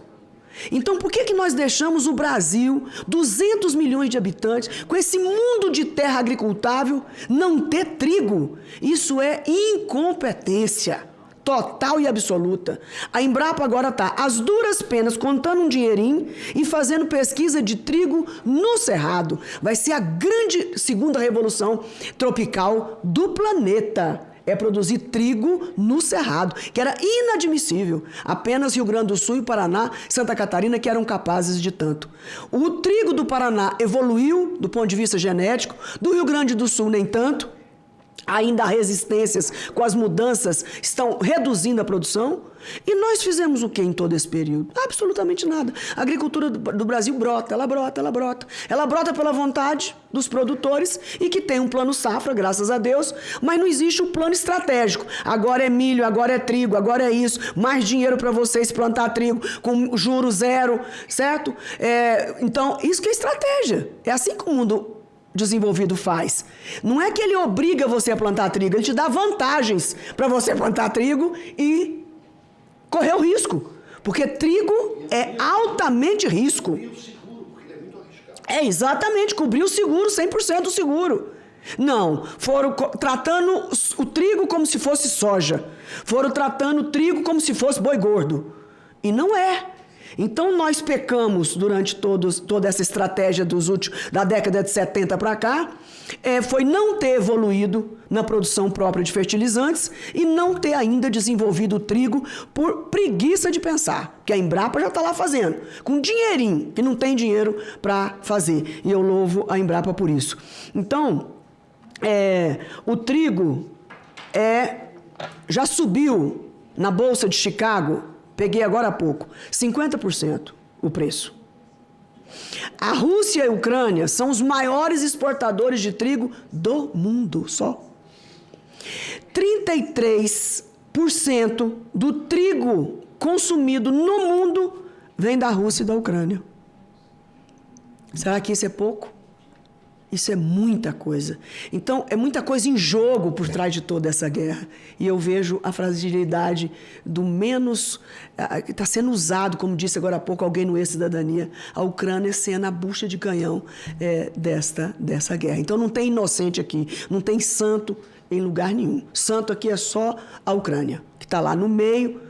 A: Então, por que nós deixamos o Brasil, 200 milhões de habitantes, com esse mundo de terra agricultável, não ter trigo? Isso é incompetência total e absoluta. A Embrapa agora está às duras penas contando um dinheirinho e fazendo pesquisa de trigo no Cerrado. Vai ser a grande segunda revolução tropical do planeta. É produzir trigo no Cerrado, que era inadmissível. Apenas Rio Grande do Sul e Paraná, Santa Catarina, que eram capazes de tanto. O trigo do Paraná evoluiu do ponto de vista genético, do Rio Grande do Sul nem tanto. Ainda há resistências com as mudanças, estão reduzindo a produção. E nós fizemos o que em todo esse período? Absolutamente nada. A agricultura do Brasil brota, ela brota, ela brota. Ela brota pela vontade dos produtores e que tem um plano safra, graças a Deus, mas não existe um plano estratégico. Agora é milho, agora é trigo, agora é isso, mais dinheiro para vocês plantar trigo com juro zero, certo? Então, isso que é estratégia. É assim que o mundo desenvolvido faz. Não é que ele obriga você a plantar trigo, ele te dá vantagens para você plantar trigo e correr o risco. Porque trigo é altamente risco. É exatamente, cobrir o seguro, 100% do seguro. Não, foram tratando o trigo como se fosse soja. Foram tratando o trigo como se fosse boi gordo. E não é. Então, nós pecamos durante toda essa estratégia da década de 70 para cá, foi não ter evoluído na produção própria de fertilizantes e não ter ainda desenvolvido o trigo por preguiça de pensar, que a Embrapa já está lá fazendo, com dinheirinho, que não tem dinheiro para fazer. E eu louvo a Embrapa por isso. Então, o trigo já subiu na Bolsa de Chicago, peguei agora há pouco, 50% o preço. A Rússia e a Ucrânia são os maiores exportadores de trigo do mundo, só. 33% do trigo consumido no mundo vem da Rússia e da Ucrânia. Será que isso é pouco? Isso é muita coisa. Então, é muita coisa em jogo por trás de toda essa guerra. E eu vejo a fragilidade do menos... que está sendo usado, como disse agora há pouco alguém no E-Cidadania, a Ucrânia sendo a bucha de canhão dessa guerra. Então, não tem inocente aqui, não tem santo em lugar nenhum. Santo aqui é só a Ucrânia, que está lá no meio,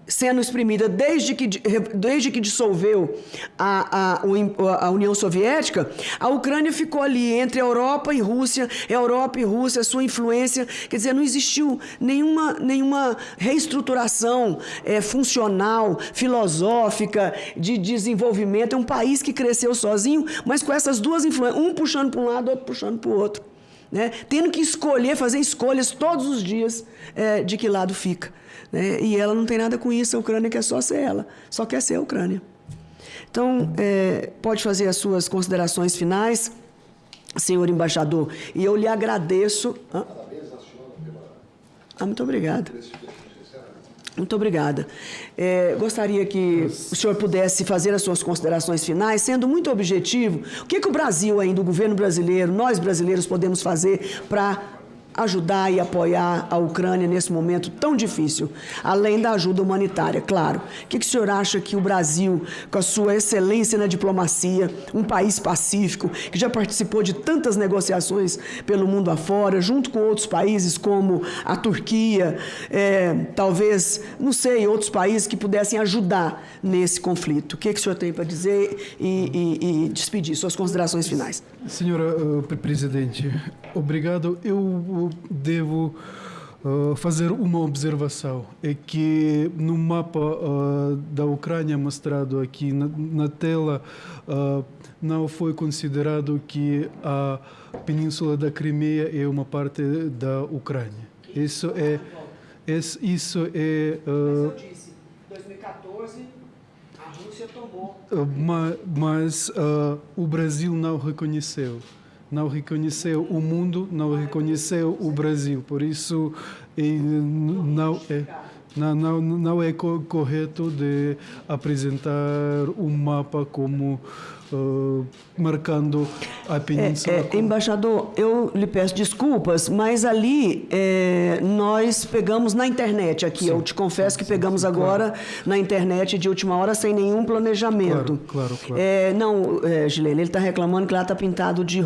A: sendo exprimida desde que dissolveu a União Soviética, a Ucrânia ficou ali entre Europa e Rússia, sua influência, quer dizer, não existiu nenhuma reestruturação funcional, filosófica, de desenvolvimento. É um país que cresceu sozinho, mas com essas duas influências, um puxando para um lado, outro puxando para o outro, né? Tendo que fazer escolhas todos os dias de que lado fica. Né? E ela não tem nada com isso, a Ucrânia quer só ser ela, só quer ser a Ucrânia. Então, pode fazer as suas considerações finais, senhor embaixador, e eu lhe agradeço. Muito obrigada. Muito obrigada. Gostaria que o senhor pudesse fazer as suas considerações finais, sendo muito objetivo. O que o Brasil ainda, o governo brasileiro, nós brasileiros podemos fazer para ajudar e apoiar a Ucrânia nesse momento tão difícil, além da ajuda humanitária, claro. O que o senhor acha que o Brasil, com a sua excelência na diplomacia, um país pacífico, que já participou de tantas negociações pelo mundo afora, junto com outros países como a Turquia, talvez, não sei, outros países que pudessem ajudar nesse conflito? O que o senhor tem para dizer e despedir suas considerações finais?
B: Senhora Presidente, obrigado. Eu devo fazer uma observação. É que no mapa da Ucrânia mostrado aqui na tela, não foi considerado que a Península da Crimeia é uma parte da Ucrânia. Isso é... Mas eu disse, 2014... a Rússia tomou. Mas o Brasil não reconheceu. Não reconheceu o mundo, não reconheceu o Brasil. Por isso, não é correto de apresentar um mapa como marcando a península.
A: Embaixador, eu lhe peço desculpas, mas ali nós pegamos na internet aqui. Sim, eu te confesso que pegamos agora na internet de última hora sem nenhum planejamento.
B: Claro.
A: Não, Gilene, ele está reclamando que lá está pintado de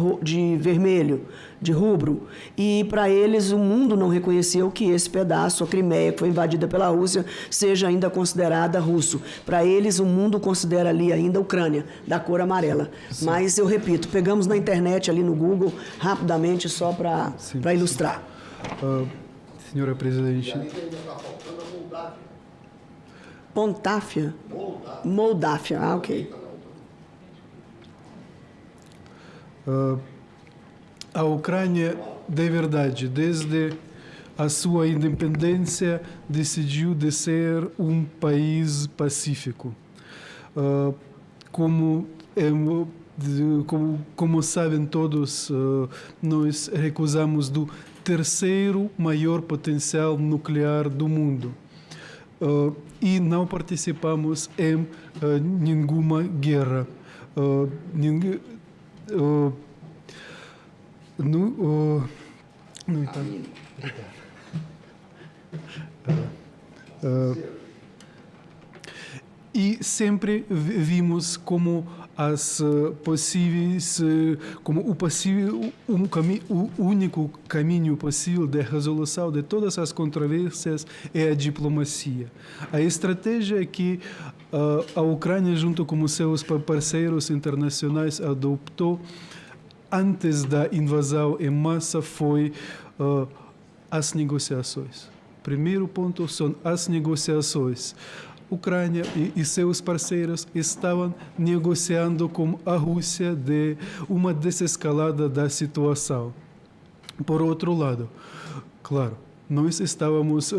A: vermelho, de rubro. E para eles o mundo não reconheceu que esse pedaço, a Crimeia, que foi invadida pela Rússia, seja ainda considerada russo. Para eles o mundo considera ali ainda a Ucrânia, da cor amarela. Sim. Mas eu repito, pegamos na internet ali no Google rapidamente só para ilustrar.
B: Senhora Presidente.
A: Pontávia? Moldávia. Ok.
B: A Ucrânia, de verdade, desde a sua independência, decidiu de ser um país pacífico. Como sabem todos, nós recusamos do terceiro maior potencial nuclear do mundo. E não participamos em nenhuma guerra. No entanto, E sempre vimos como as possíveis, como o único caminho possível de resolução de todas as controvérsias é a diplomacia. A estratégia que a Ucrânia, junto com os seus parceiros internacionais, adotou antes da invasão em massa foi as negociações. Primeiro ponto são as negociações. Ucrânia e seus parceiros estavam negociando com a Rússia de uma desescalada da situação. Por outro lado, claro, nós estávamos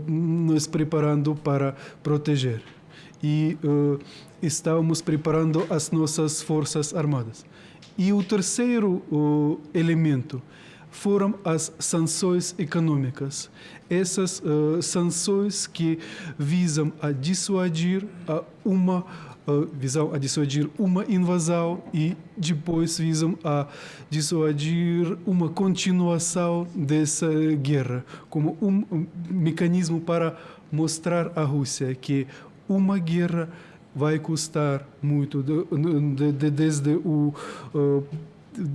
B: nos preparando para proteger e estávamos preparando as nossas forças armadas. E o terceiro elemento foram as sanções econômicas. Essas sanções que visam a dissuadir uma invasão e depois visam a dissuadir uma continuação dessa guerra, como um mecanismo para mostrar à Rússia que uma guerra vai custar muito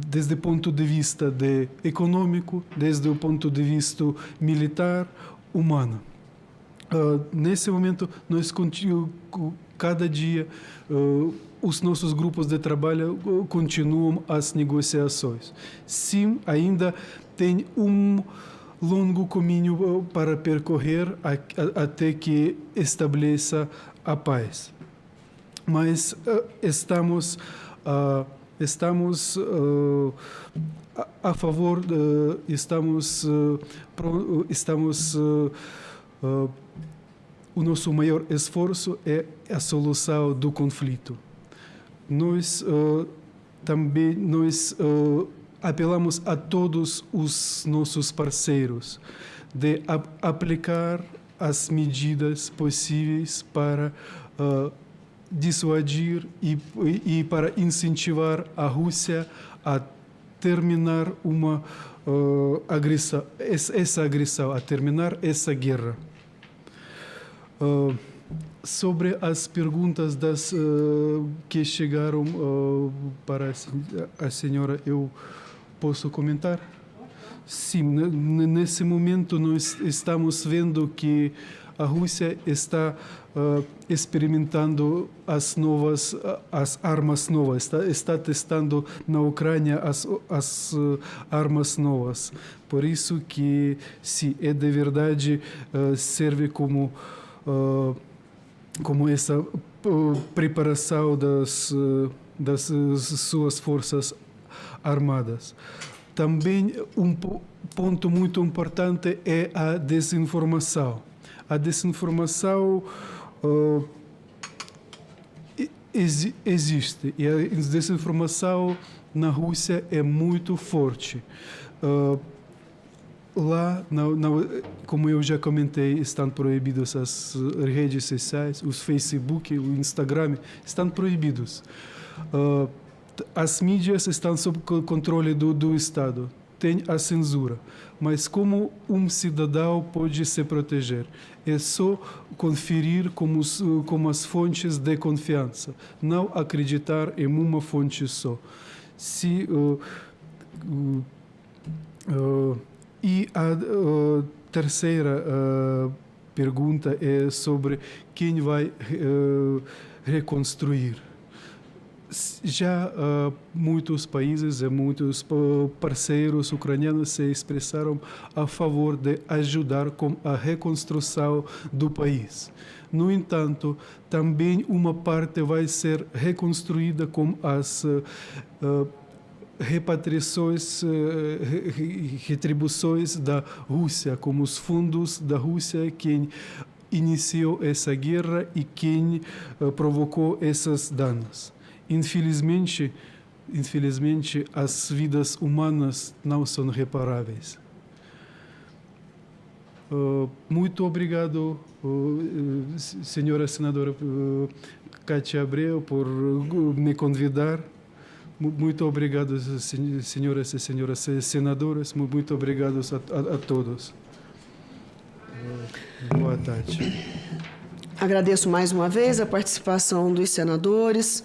B: desde o ponto de vista econômico, desde o ponto de vista militar, humano. Nesse momento, nós cada dia, os nossos grupos de trabalho continuam as negociações. Sim, ainda tem um longo caminho para percorrer até que estabeleça a paz. Mas estamos a favor, o nosso maior esforço é a solução do conflito. Nós apelamos a todos os nossos parceiros de aplicar as medidas possíveis para dissuadir e para incentivar a Rússia a terminar essa agressão, a terminar essa guerra. Sobre as perguntas que chegaram para a senhora, eu posso comentar? Sim, nesse momento nós estamos vendo que a Rússia está experimentando as armas novas, está testando na Ucrânia as armas novas. Por isso que, se é de verdade, serve como essa preparação das suas forças armadas. Também um ponto muito importante é a desinformação. A desinformação existe e a desinformação na Rússia é muito forte. Lá, como eu já comentei, estão proibidas as redes sociais, os Facebook, o Instagram, estão proibidos. As mídias estão sob controle do Estado. Tem a censura. Mas como um cidadão pode se proteger? É só conferir como as fontes de confiança. Não acreditar em uma fonte só. E a terceira pergunta é sobre quem vai reconstruir. Já muitos países e muitos parceiros ucranianos se expressaram a favor de ajudar com a reconstrução do país. No entanto, também uma parte vai ser reconstruída com as retribuições da Rússia, como os fundos da Rússia, quem iniciou essa guerra e quem provocou esses danos. Infelizmente, as vidas humanas não são reparáveis. Muito obrigado, senhora senadora Kátia Abreu, por me convidar. Muito obrigado, senhoras e senhores senadores. Muito obrigado a todos. Boa tarde.
A: Agradeço mais uma vez a participação dos senadores,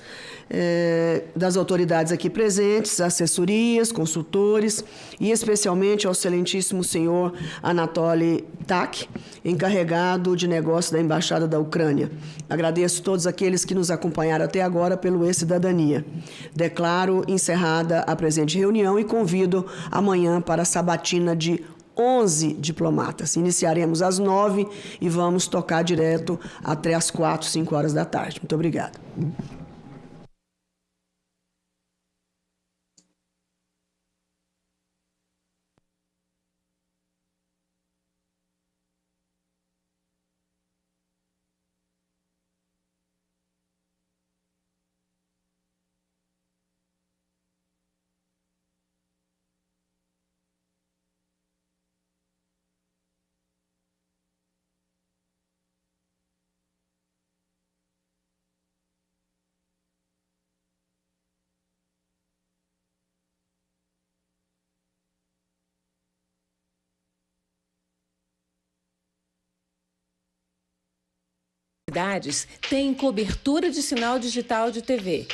A: das autoridades aqui presentes, assessorias, consultores e especialmente ao excelentíssimo senhor Anatoly Tak, encarregado de negócios da Embaixada da Ucrânia. Agradeço a todos aqueles que nos acompanharam até agora pelo E-Cidadania. Declaro encerrada a presente reunião e convido amanhã para a sabatina de 11 diplomatas. Iniciaremos às 9 e vamos tocar direto até às 4, 5 horas da tarde. Muito obrigada.
F: Cidades têm cobertura de sinal digital de TV.